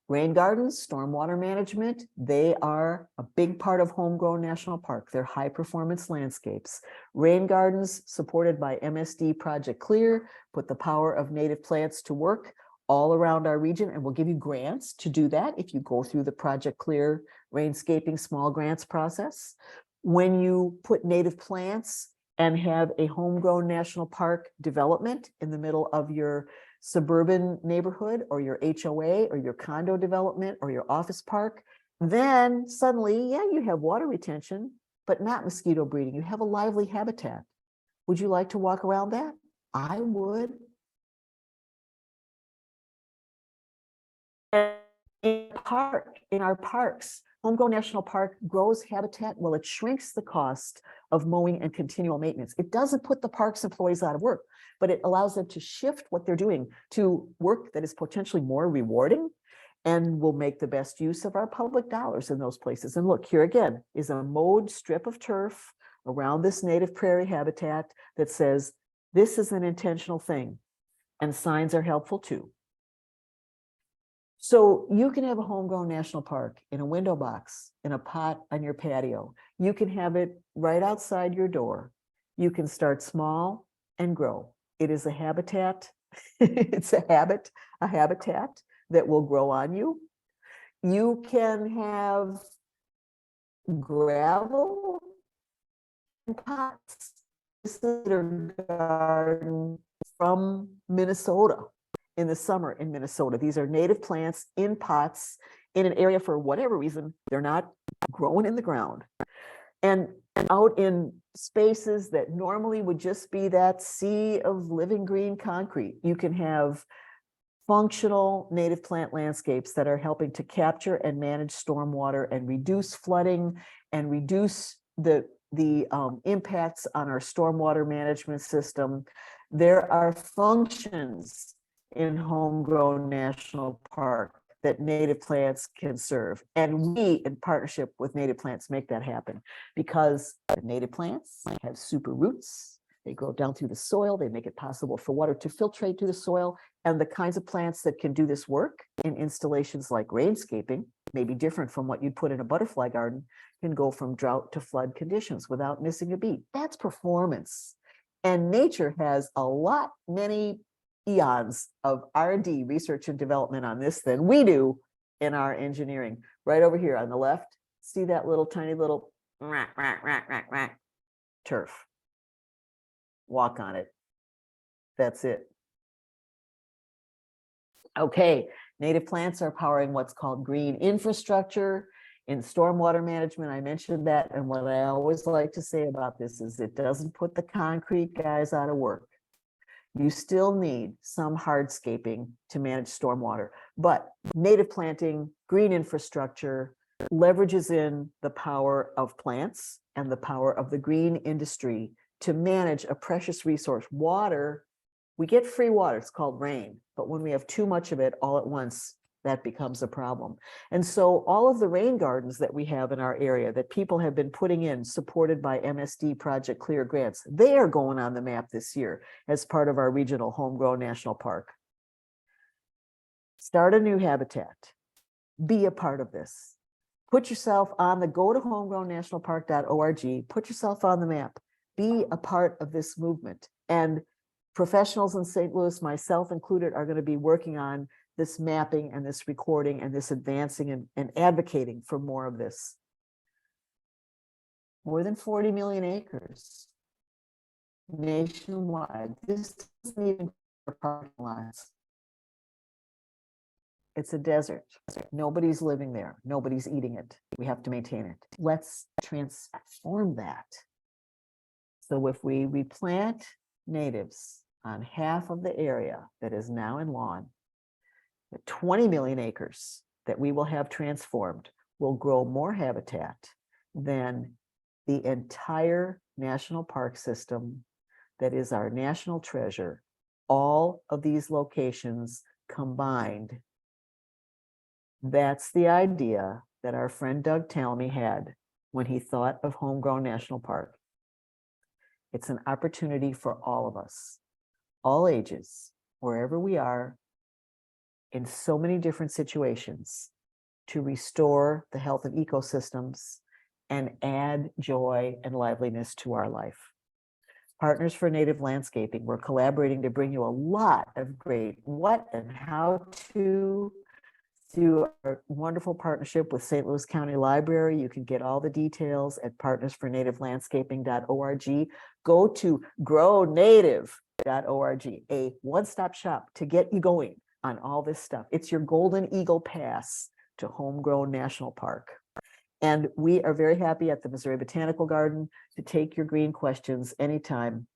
Rain gardens, stormwater management, they are a big part of Homegrown National Park. They're high performance landscapes. Rain gardens supported by MSD Project Clear put the power of native plants to work all around our region, and we'll give you grants to do that if you go through the Project Clear Rainscaping Small Grants process. When you put native plants and have a homegrown national park development in the middle of your suburban neighborhood or your HOA or your condo development or your office park, then suddenly, yeah, you have water retention, but not mosquito breeding. You have a lively habitat. Would you like to walk around that? I would. In our parks, Homegrown National Park grows habitat. Well, it shrinks the cost of mowing and continual maintenance. It doesn't put the park's employees out of work, but it allows them to shift what they're doing to work that is potentially more rewarding and will make the best use of our public dollars in those places. And look, here again is a mowed strip of turf around this native prairie habitat that says, this is an intentional thing, and signs are helpful too. So you can have a homegrown national park in a window box, in a pot on your patio. You can have it right outside your door. You can start small and grow. It is a habitat. It's a habitat that will grow on you. You can have gravel and pots. This is a garden from Minnesota. In the summer in Minnesota. These are native plants in pots in an area, for whatever reason, they're not growing in the ground. And out in spaces that normally would just be that sea of living green concrete, you can have functional native plant landscapes that are helping to capture and manage stormwater and reduce flooding and reduce the impacts on our stormwater management system. There are functions in Homegrown National Park that native plants can serve. And we, in partnership with native plants, make that happen, because native plants have super roots. They grow down through the soil. They make it possible for water to filtrate through the soil. And the kinds of plants that can do this work in installations like rainscaping, may be different from what you'd put in a butterfly garden, can go from drought to flood conditions without missing a beat. That's performance. And nature has many eons of R&D, research and development on this than we do in our engineering. Right over here on the left, see that little tiny little turf. Walk on it. That's it. Okay, native plants are powering what's called green infrastructure. In stormwater management, I mentioned that, and what I always like to say about this is it doesn't put the concrete guys out of work. You still need some hardscaping to manage stormwater, but native planting, green infrastructure leverages in the power of plants and the power of the green industry to manage a precious resource. Water, we get free water, it's called rain, but when we have too much of it all at once, that becomes a problem. And so all of the rain gardens that we have in our area that people have been putting in, supported by MSD Project Clear grants, they are going on the map this year as part of our regional Homegrown National Park. Start a new habitat. Be a part of this. Put yourself on go to homegrownnationalpark.org, put yourself on the map. Be a part of this movement. And professionals in St. Louis, myself included, are going to be working on this mapping and this recording and this advancing and advocating for more of this. more than 40 million acres nationwide. This doesn't even cover parking lots. It's a desert. Nobody's living there. Nobody's eating it. We have to maintain it. Let's transform that. So if we replant natives on half of the area that is now in lawn, the 20 million acres that we will have transformed will grow more habitat than the entire national park system that is our national treasure. All of these locations combined. That's the idea that our friend Doug Talmy had when he thought of Homegrown National Park. It's an opportunity for all of us, all ages, wherever we are, in so many different situations, to restore the health of ecosystems and add joy and liveliness to our life. Partners for Native Landscaping, we're collaborating to bring you a lot of great what and how to through our wonderful partnership with St. Louis County Library. You can get all the details at partnersfornativelandscaping.org. Go to grownative.org, a one-stop shop to get you going on all this stuff. It's your golden eagle pass to Homegrown National Park. And we are very happy at the Missouri Botanical Garden to take your green questions anytime.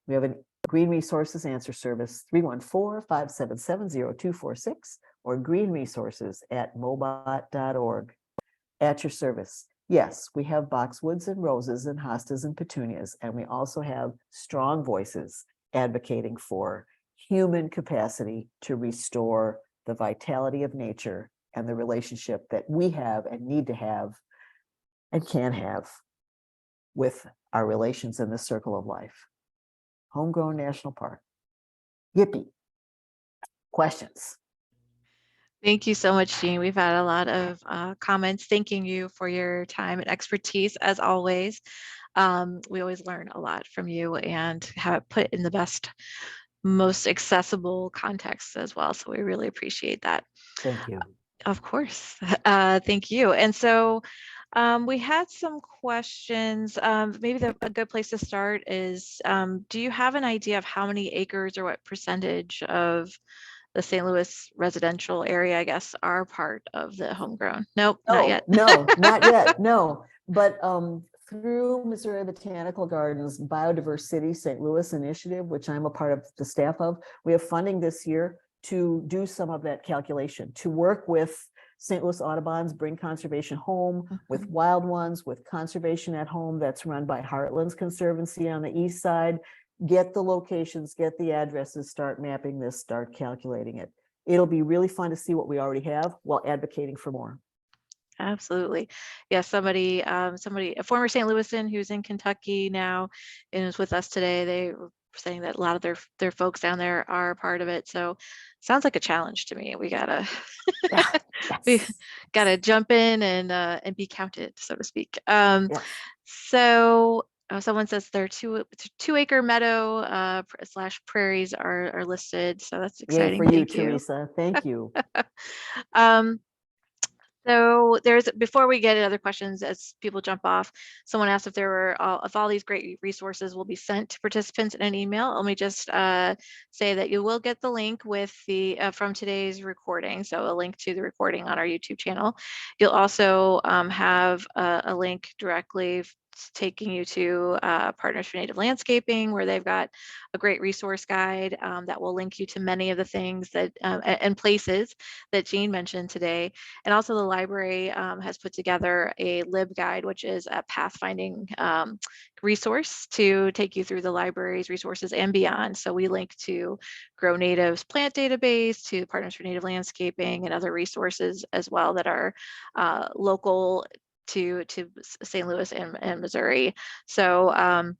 We have a Green Resources Answer Service, 314-577-0246, or greenresources@mobot.org. At your service. Yes, we have boxwoods and roses and hostas and petunias, and we also have strong voices advocating for human capacity to restore the vitality of nature and the relationship that we have and need to have and can have with our relations in the circle of life. Homegrown National Park. Yippee. Questions? Thank you so much, Jean. We've had a lot of comments thanking you for your time and expertise as always. We always learn a lot from you and have it put in the best, most accessible context as well. So we really appreciate that. Thank you. Of course. Thank you. And so we had some questions. Maybe a good place to start is, do you have an idea of how many acres or what percentage of the St. Louis residential area, I guess, are part of the Homegrown? Nope, not yet. No, not yet. No, but through Missouri Botanical Gardens Biodiverse City St. Louis initiative, which I'm a part of the staff of, we have funding this year to do some of that calculation, to work with St. Louis Audubon's Bring Conservation Home, with Wild Ones, with Conservation at Home that's run by Heartlands Conservancy on the east side. Get the locations, get the addresses, start mapping this, start calculating it. It'll be really fun to see what we already have while advocating for more. Absolutely. Yeah, somebody, a former St. Louisan who's in Kentucky now and is with us today, they were saying that a lot of their folks down there are a part of it. So sounds like a challenge to me. We gotta we gotta jump in and be counted, so to speak. So someone says their two acre meadow / prairies are listed. So that's exciting. Yay for you, Teresa. Thank you. So before we get into other questions, as people jump off, someone asked if if all these great resources will be sent to participants in an email. Let me just say that you will get the link with the from today's recording. So a link to the recording on our YouTube channel. You'll also have a link directly taking you to Partners for Native Landscaping, where they've got a great resource guide that will link you to many of the things that and places that Jean mentioned today. And also the library has put together a LibGuide, which is a pathfinding resource to take you through the library's resources and beyond. So we link to Grow Native's plant database, to Partners for Native Landscaping, and other resources as well that are local to St. Louis and Missouri. So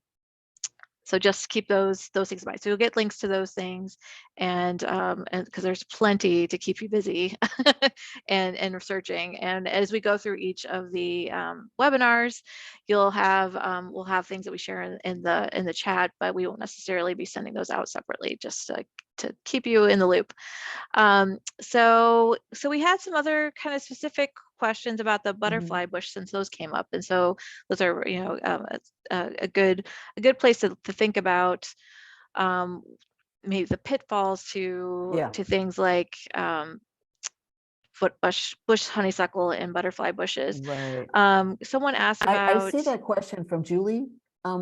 so just keep those things in mind. So you'll get links to those things, and because there's plenty to keep you busy and researching. And as we go through each of the webinars, you'll have we'll have things that we share in the chat, but we won't necessarily be sending those out separately, just to keep you in the loop. So we had some other kind of specific questions about the butterfly bush since those came up. And so those are, a good place to think about maybe the pitfalls to Yeah. things like bush honeysuckle and butterfly bushes. Right. Someone asked I about, see that question from Julie.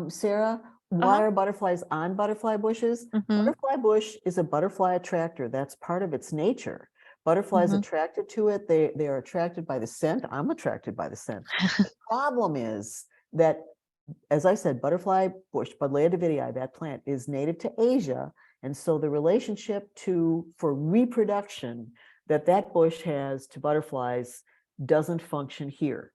Sarah, why uh-huh, are butterflies on butterfly bushes? mhm, Butterfly bush is a butterfly attractor. That's part of its nature. Butterflies mhm, attracted to it. They are attracted by the scent. I'm attracted by the scent. The problem is that, as I said, butterfly bush, Buddleia davidii, that plant is native to Asia. And so the relationship for reproduction that bush has to butterflies doesn't function here.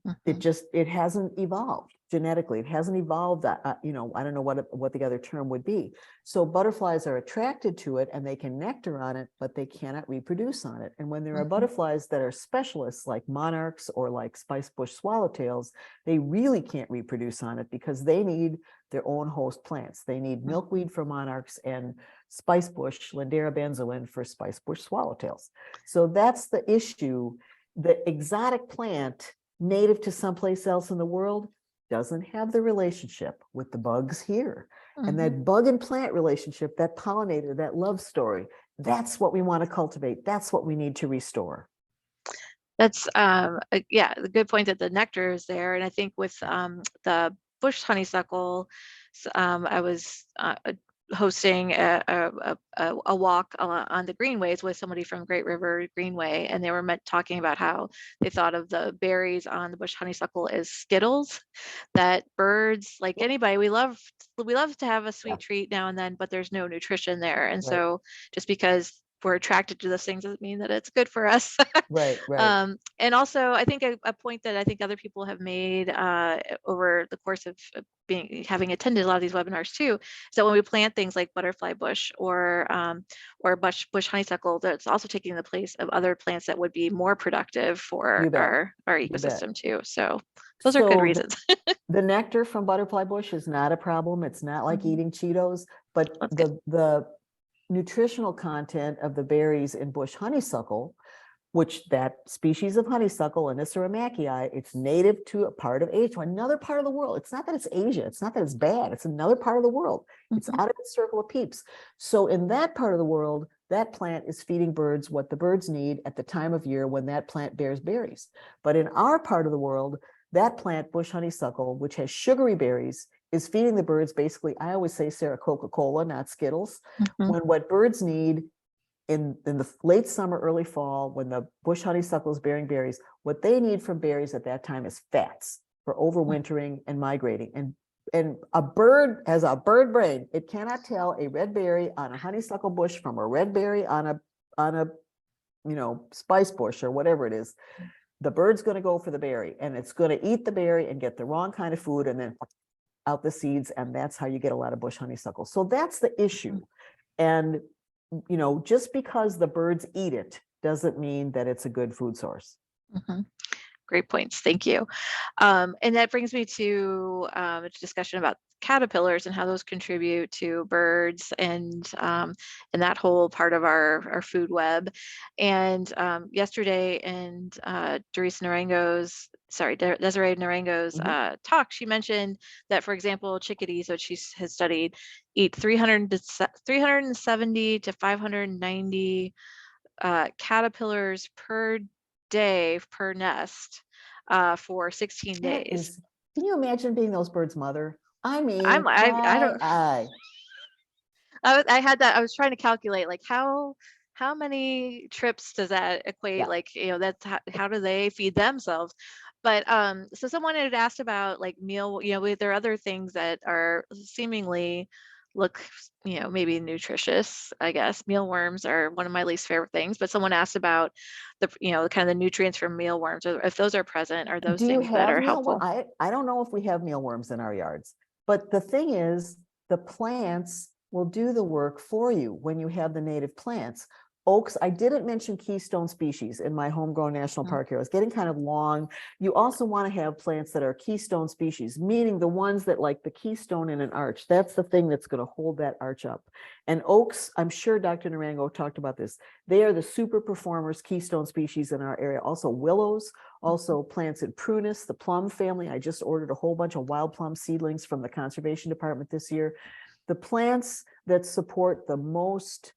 mhm, It hasn't evolved genetically. It hasn't evolved that, I don't know what the other term would be. So butterflies are attracted to it and they can nectar on it, but they cannot reproduce on it. And when there are mhm, butterflies that are specialists like monarchs or like spicebush swallowtails, they really can't reproduce on it because they need their own host plants. They need mhm. milkweed for monarchs and spicebush, Lindera benzoin, for spicebush swallowtails. So that's the issue. The exotic plant native to someplace else in the world doesn't have the relationship with the bugs here. And Mhm. that bug and plant relationship, that pollinator, that love story, that's what we want to cultivate. That's what we need to restore. That's yeah, the good point that the nectar is there. And I think with the bush honeysuckle, I was hosting a walk on the greenways with somebody from Great River Greenway, and they were talking about how they thought of the berries on the bush honeysuckle as Skittles, that birds, like anybody, we love to have a Yeah, sweet treat now and then, but there's no nutrition there. And right, so just because we're attracted to those things doesn't mean that it's good for us. right, right. And also, I think a point that I think other people have made over the course of having attended a lot of these webinars too, is that when we plant things like butterfly bush or bush honeysuckle, that's also taking the place of other plants that would be more productive for You bet. our You bet. ecosystem too. So those are good So reasons. the nectar from butterfly bush is not a problem. It's not like Mhm. eating Cheetos, but That's good. the nutritional content of the berries in bush honeysuckle, which that species of honeysuckle, Anicera macchii, it's native to a part of Asia, another part of the world. It's not that it's Asia. It's not that it's bad. It's another part of the world. It's Mhm. out of its circle of peeps. So in that part of the world, that plant is feeding birds what the birds need at the time of year when that plant bears berries. But in our part of the world, that plant, bush honeysuckle, which has sugary berries, is feeding the birds basically, I always say, Sarah, Coca-Cola, not Skittles. Mhm. When what birds need in the late summer, early fall, when the bush honeysuckle is bearing berries, what they need from berries at that time is fats for overwintering and migrating. And a bird has a bird brain. It cannot tell a red berry on a honeysuckle bush from a red berry on a spice bush or whatever it is. The bird's going to go for the berry and it's going to eat the berry and get the wrong kind of food and then out the seeds. And that's how you get a lot of bush honeysuckle. So that's the issue. And, just because the birds eat it doesn't mean that it's a good food source. Mhm. Great points. Thank you. And that brings me to a discussion about caterpillars and how those contribute to birds and that whole part of our food web. And yesterday in Desiree Narango's Mhm. talk, she mentioned that, for example, chickadees, which she has studied, eat 370 to 590 caterpillars per day per nest for 16 That days. is, can you imagine being those birds' mother? I mean, I don't I I had that. I was trying to calculate like how many trips does that equate? yeah. Like, that's how do they feed themselves? But so someone had asked about like meal, there are other things that are seemingly look, maybe nutritious, I guess. Mealworms are one of my least favorite things, but someone asked about the kind of the nutrients from mealworms, or if those are present, are those Do you things that have are mealworm? helpful? I don't know if we have mealworms in our yards, but the thing is, the plants will do the work for you when you have the native plants. Oaks, I didn't mention keystone species in my Homegrown National Park here. It's getting kind of long. You also want to have plants that are keystone species, meaning the ones that like the keystone in an arch. That's the thing that's going to hold that arch up. And oaks, I'm sure Dr. Narango talked about this. They are the super performers, keystone species in our area. Also willows, also plants in prunus, the plum family. I just ordered a whole bunch of wild plum seedlings from the conservation department this year. The plants that support the most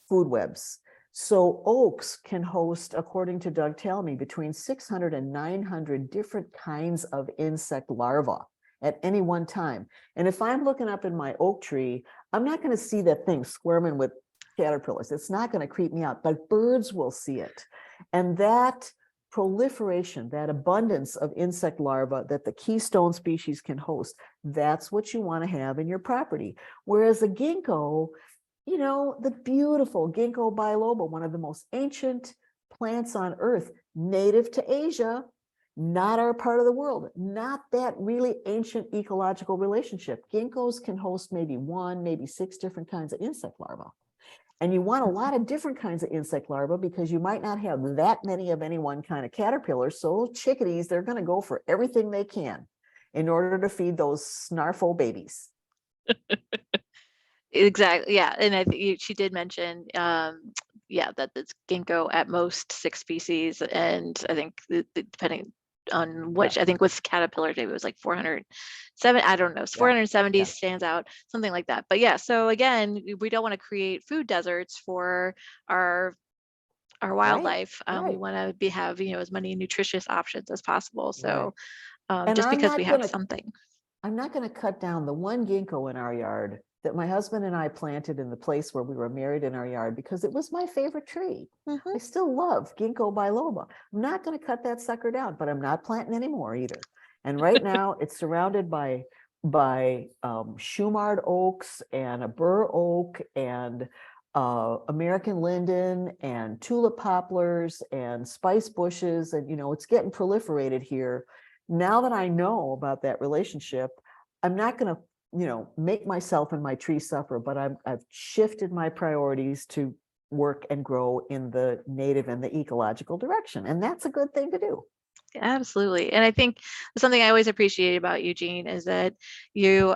food webs. So oaks can host, according to Doug Talmy, between 600 and 900 different kinds of insect larvae at any one time. And if I'm looking up in my oak tree, I'm not going to see that thing squirming with caterpillars. It's not going to creep me out, but birds will see it. And that proliferation, that abundance of insect larvae that the keystone species can host, that's what you want to have in your property. Whereas a ginkgo, you know, the beautiful ginkgo biloba, one of the most ancient plants on earth, native to Asia, not our part of the world, not that really ancient ecological relationship. Ginkgos can host maybe 1, maybe 6 different kinds of insect larvae. And you want a lot of different kinds of insect larvae because you might not have that many of any one kind of caterpillar. So chickadees, they're going to go for everything they can in order to feed those snarful babies. Exactly. Yeah. And I think she did mention, yeah, that it's ginkgo at most 6 species. And I think depending on which, I think with caterpillars, maybe it was like 407. I don't know. 470 stands out, something like that. But yeah, so again, we don't want to create food deserts for our wildlife. We want to have, you know, as many nutritious options as possible. So just because we have something. I'm not going to cut down the one ginkgo in our yard that my husband and I planted in the place where we were married in our yard because it was my favorite tree. I still love ginkgo biloba. I'm not going to cut that sucker down, but I'm not planting anymore either. And right now it's surrounded by Shumard oaks and a bur oak and American linden and tulip poplars and spice bushes. And, you know, it's getting proliferated here. Now that I know about that relationship, I'm not going to, you know, make myself and my tree suffer, but I've shifted my priorities to work and grow in the native and the ecological direction. And that's a good thing to do. Absolutely. And I think something I always appreciate about Eugene is that you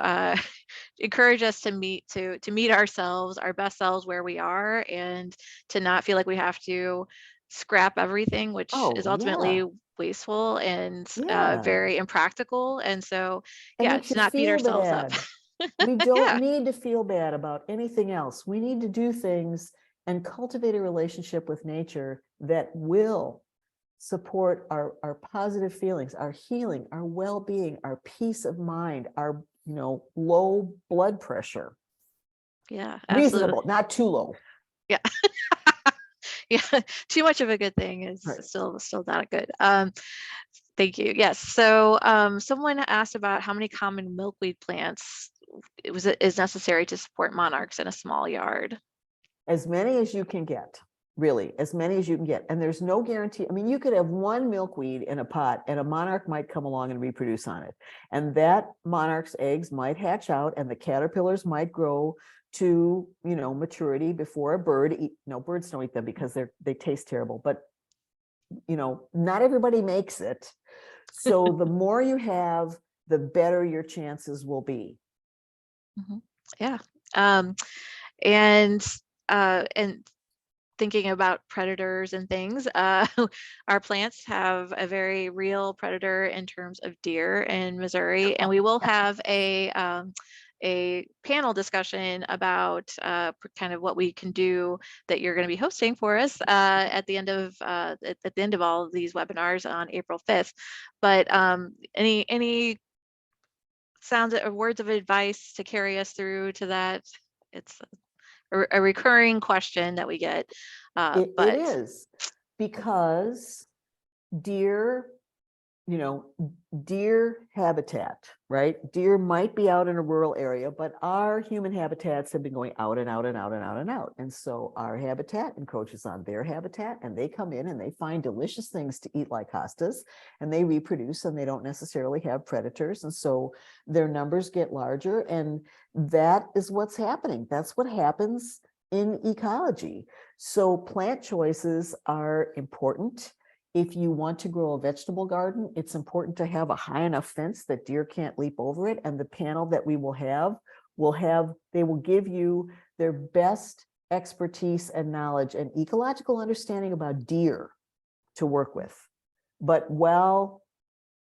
encourage us to meet ourselves, our best selves where we are, and to not feel like we have to scrap everything, which is ultimately wasteful and very impractical. And so, to not beat ourselves up. We don't need to feel bad about anything else. We need to do things and cultivate a relationship with nature that will support our positive feelings, our healing, our well-being, our peace of mind, our, you know, low blood pressure. Yeah, absolutely. Reasonable, not too low. Yeah. Yeah, too much of a good thing is still not good. Thank you. Yes. So someone asked about how many common milkweed plants is necessary to support monarchs in a small yard. As many as you can get, really, as many as you can get. And there's no guarantee. I mean, you could have one milkweed in a pot and a monarch might come along and reproduce on it. And that monarch's eggs might hatch out and the caterpillars might grow to, you know, maturity before a bird eat. No, birds don't eat them because they taste terrible, but you know, not everybody makes it. So the more you have, the better your chances will be. Yeah. And thinking about predators and things, our plants have a very real predator in terms of deer in Missouri, and we will have a panel discussion about kind of what we can do that you're going to be hosting for us at the end of all of these webinars on April 5th. But any sounds or words of advice to carry us through to that? It's a recurring question that we get. It is because deer, you know, deer habitat, right? Deer might be out in a rural area, but our human habitats have been going out and out and out and out and out. And so our habitat encroaches on their habitat and they come in and they find delicious things to eat like hostas and they reproduce and they don't necessarily have predators. And so their numbers get larger and that is what's happening. That's what happens in ecology. So plant choices are important. If you want to grow a vegetable garden, it's important to have a high enough fence that deer can't leap over it. And the panel that we will have, they will give you their best expertise and knowledge and ecological understanding about deer to work with. But while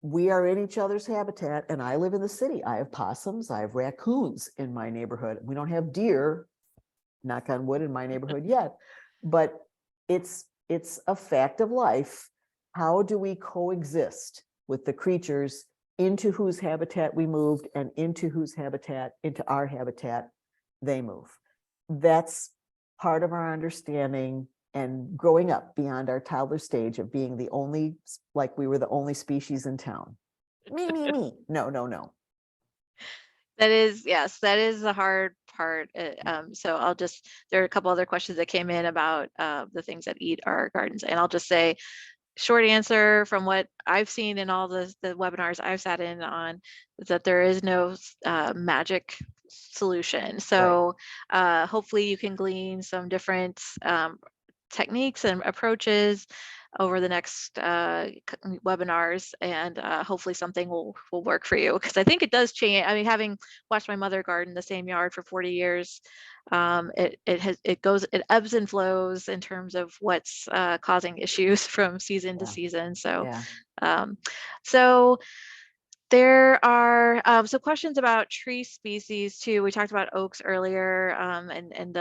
we are in each other's habitat, and I live in the city, I have possums, I have raccoons in my neighborhood. We don't have deer, knock on wood, in my neighborhood yet, but it's a fact of life. How do we coexist with the creatures into whose habitat we moved and into our habitat they move? That's part of our understanding and growing up beyond our toddler stage of being the only, like we were the only species in town. Me. No. That is, yes, that is the hard part. So there are a couple other questions that came in about the things that eat our gardens. And I'll just say, short answer from what I've seen in all the webinars I've sat in on is that there is no magic solution. So hopefully you can glean some different techniques and approaches over the next webinars, and hopefully something will work for you, because I think it does change. I mean, having watched my mother garden the same yard for 40 years, it ebbs and flows in terms of what's causing issues from season to season. So so there are some questions about tree species too. We talked about oaks earlier, and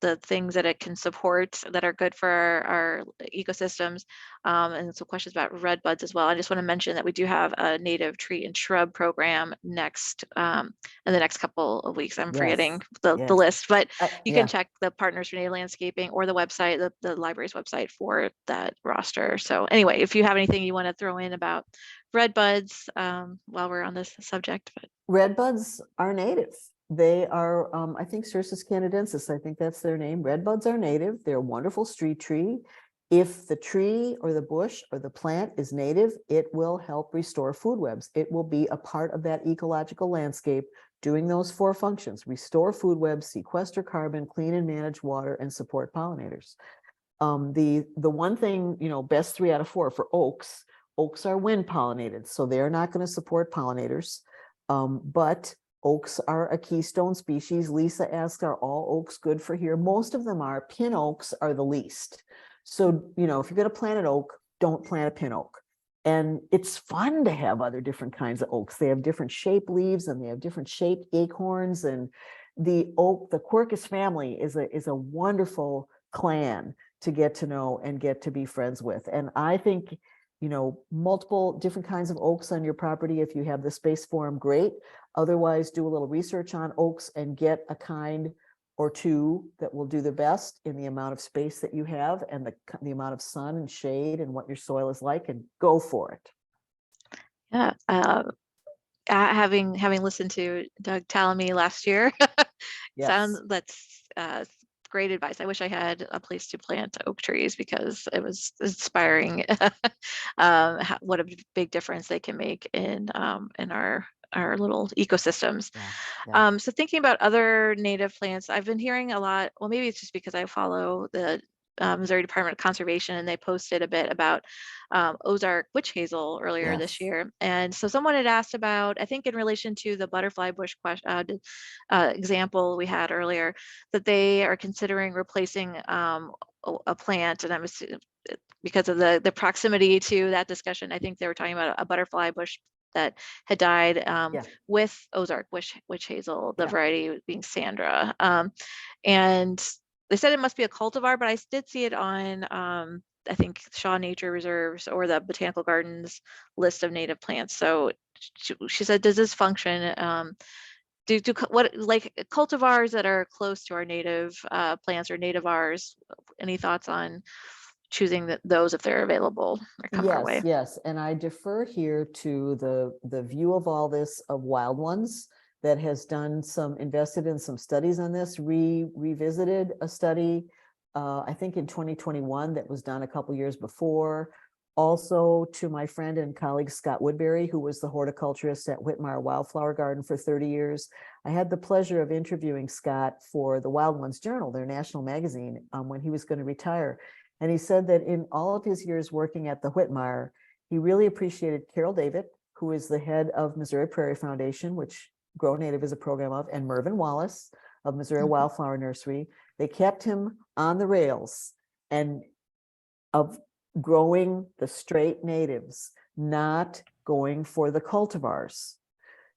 the things that it can support that are good for our ecosystems, and some questions about red buds as well. I just want to mention that we do have a native tree and shrub program next in the next couple of weeks. I'm forgetting the list, but you can check the Partners for Native Landscaping or the website, the library's website, for that roster. So anyway, if you have anything you want to throw in about red buds while we're on this subject. But red buds are native. They are, I think, Cercis canadensis, I think that's their name. Red buds are native. They're a wonderful street tree. If the tree or the bush or the plant is native, it will help restore food webs. It will be a part of that ecological landscape doing those 4 functions: restore food webs, sequester carbon, clean and manage water, and support pollinators. The one thing, best 3 out of 4 for oaks. Oaks are wind pollinated, so they're not going to support pollinators. But oaks are a keystone species. Lisa asked, are all oaks good for here? Most of them are. Pin oaks are the least. So, if you're going to plant an oak, don't plant a pin oak. And it's fun to have other different kinds of oaks. They have different shaped leaves and they have different shaped acorns. And the Quercus family is a wonderful clan to get to know and get to be friends with. And I think, multiple different kinds of oaks on your property, if you have the space for them, great. Otherwise, do a little research on oaks and get a kind or 2 that will do the best in the amount of space that you have and the amount of sun and shade and what your soil is like, and go for it. Yeah. Having listened to Doug Talamy last year, that's great advice. I wish I had a place to plant oak trees, because it was inspiring what a big difference they can make in our little ecosystems. So thinking about other native plants, I've been hearing a lot, well, maybe it's just because I follow the Missouri Department of Conservation, and they posted a bit about Ozark witch hazel earlier this year. And so someone had asked about, I think in relation to the butterfly bush example we had earlier, that they are considering replacing a plant, and I'm assuming because of the proximity to that discussion, I think they were talking about a butterfly bush that had died with Ozark witch hazel, the variety being Sandra. And they said it must be a cultivar, but I did see it on, I think, Shaw Nature Reserves or the Botanical Gardens list of native plants. So she said, does this function? What, like cultivars that are close to our native plants or nativars? Any thoughts on choosing those if they're available or come our way? Yes, and I defer here to the view of all this of Wild Ones that has invested in some studies on this, revisited a study, I think in 2021 that was done a couple years before, Also to my friend and colleague, Scott Woodbury, who was the horticulturist at Whitmire Wildflower Garden for 30 years. I had the pleasure of interviewing Scott for the Wild Ones Journal, their national magazine, when he was going to retire. And he said that in all of his years working at the Whitmire, he really appreciated Carol David, who is the head of Missouri Prairie Foundation, which Grow Native is a program of, and Mervyn Wallace of Missouri Wildflower Nursery. They kept him on the rails and of growing the straight natives, not going for the cultivars.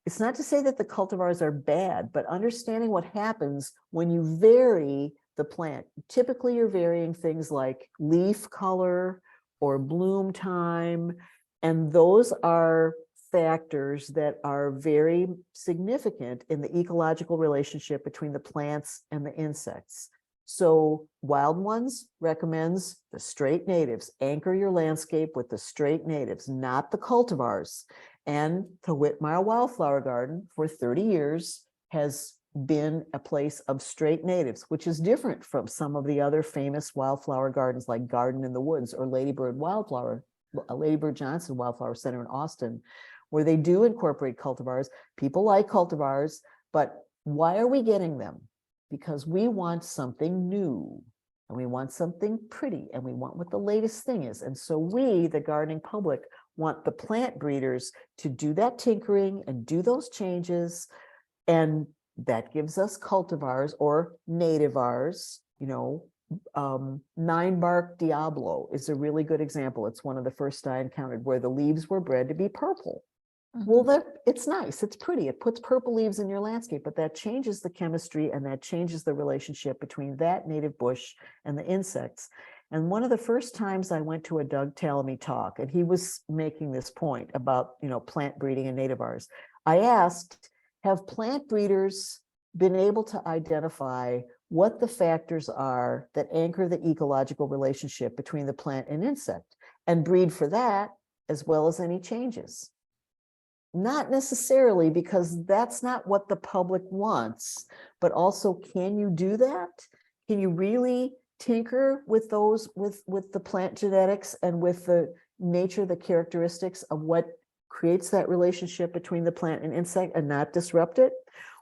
It's not to say that the cultivars are bad, but understanding what happens when you vary the plant. Typically, you're varying things like leaf color or bloom time, and those are factors that are very significant in the ecological relationship between the plants and the insects. So Wild Ones recommends the straight natives. Anchor your landscape with the straight natives, not the cultivars. And the Whitmire Wildflower Garden for 30 years has been a place of straight natives, which is different from some of the other famous wildflower gardens like Garden in the Woods or Ladybird Johnson Wildflower Center in Austin, where they do incorporate cultivars. People like cultivars, but why are we getting them? Because we want something new and we want something pretty and we want what the latest thing is. And so we, the gardening public, want the plant breeders to do that tinkering and do those changes. And that gives us cultivars or nativars. You know, 9-bark Diablo is a really good example. It's one of the first I encountered where the leaves were bred to be purple. Well, it's nice, it's pretty, it puts purple leaves in your landscape, but that changes the chemistry and that changes the relationship between that native bush and the insects. And one of the first times I went to a Doug Tallamy talk, and he was making this point about, you know, plant breeding and nativars. I asked, have plant breeders been able to identify what the factors are that anchor the ecological relationship between the plant and insect and breed for that as well as any changes? Not necessarily, because that's not what the public wants, but also, can you do that? Can you really tinker with those, with the plant genetics and with the nature, the characteristics of what creates that relationship between the plant and insect and not disrupt it?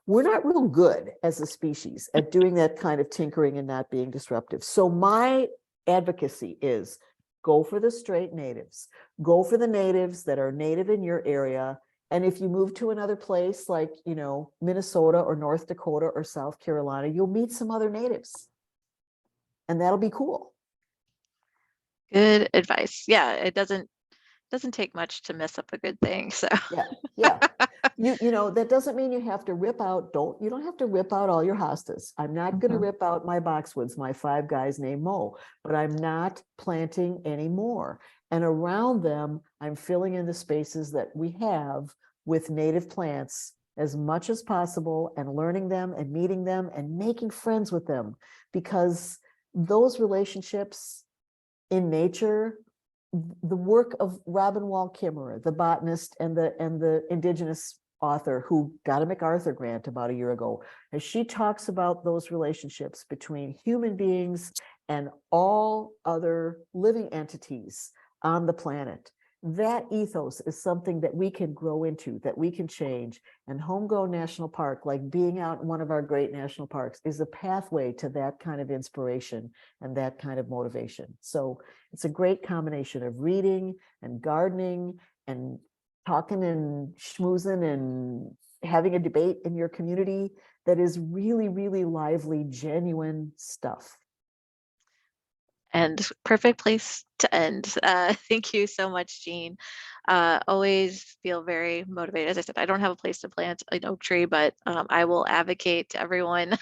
We're not real good as a species at doing that kind of tinkering and not being disruptive. So my advocacy is go for the straight natives, go for the natives that are native in your area. And if you move to another place like, you know, Minnesota or North Dakota or South Carolina, you'll meet some other natives. And that'll be cool. Good advice. Yeah, it doesn't take much to mess up a good thing. So yeah. You know, that doesn't mean you have to rip out, you don't have to rip out all your hostas. I'm not going to rip out my boxwoods, my 5 guys named Mo, but I'm not planting anymore. And around them, I'm filling in the spaces that we have with native plants as much as possible and learning them and meeting them and making friends with them, because those relationships in nature, the work of Robin Wall Kimmerer, the botanist and the indigenous author who got a MacArthur grant about a year ago, as she talks about those relationships between human beings and all other living entities on the planet. That ethos is something that we can grow into, that we can change. And Homegrown National Park, like being out in one of our great national parks, is a pathway to that kind of inspiration and that kind of motivation. So it's a great combination of reading and gardening and talking and schmoozing and having a debate in your community that is really, really lively, genuine stuff. And perfect place to end. Thank you so much, Jean. Always feel very motivated. As I said, I don't have a place to plant an oak tree, but I will advocate to everyone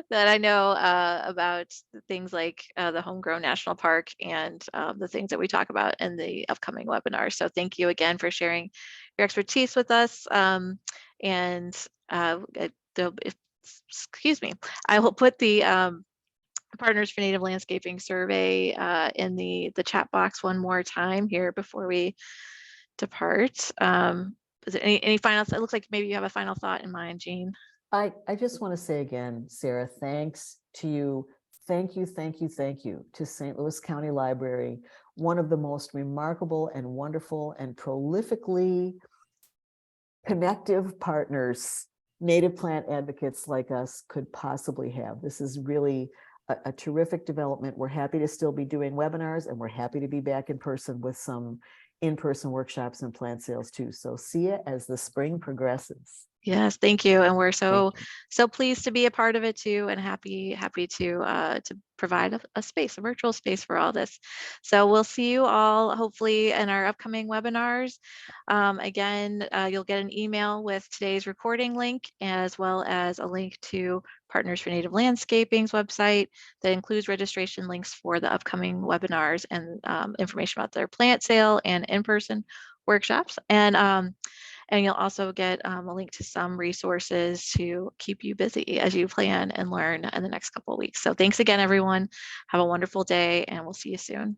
that I know about things like the Homegrown National Park and the things that we talk about in the upcoming webinar. So thank you again for sharing your expertise with us. Excuse me, I will put the Partners for Native Landscaping survey in the chat box one more time here before we depart. Is there any final, it looks like maybe you have a final thought in mind, Jean. I just want to say again, Sarah, thanks to you. Thank you to St. Louis County Library. one of the most remarkable and wonderful and prolifically connective partners native plant advocates like us could possibly have. This is really a terrific development. We're happy to still be doing webinars, and we're happy to be back in person with some in-person workshops and plant sales too. So see you as the spring progresses. Yes, thank you. And we're Thank you. so pleased to be a part of it too, and happy to provide a space, a virtual space for all this. So we'll see you all hopefully in our upcoming webinars. Again, you'll get an email with today's recording link, as well as a link to Partners for Native Landscaping's website that includes registration links for the upcoming webinars and information about their plant sale and in-person workshops. And you'll also get a link to some resources to keep you busy as you plan and learn in the next couple of weeks. So thanks again, everyone. Have a wonderful day, and we'll see you soon.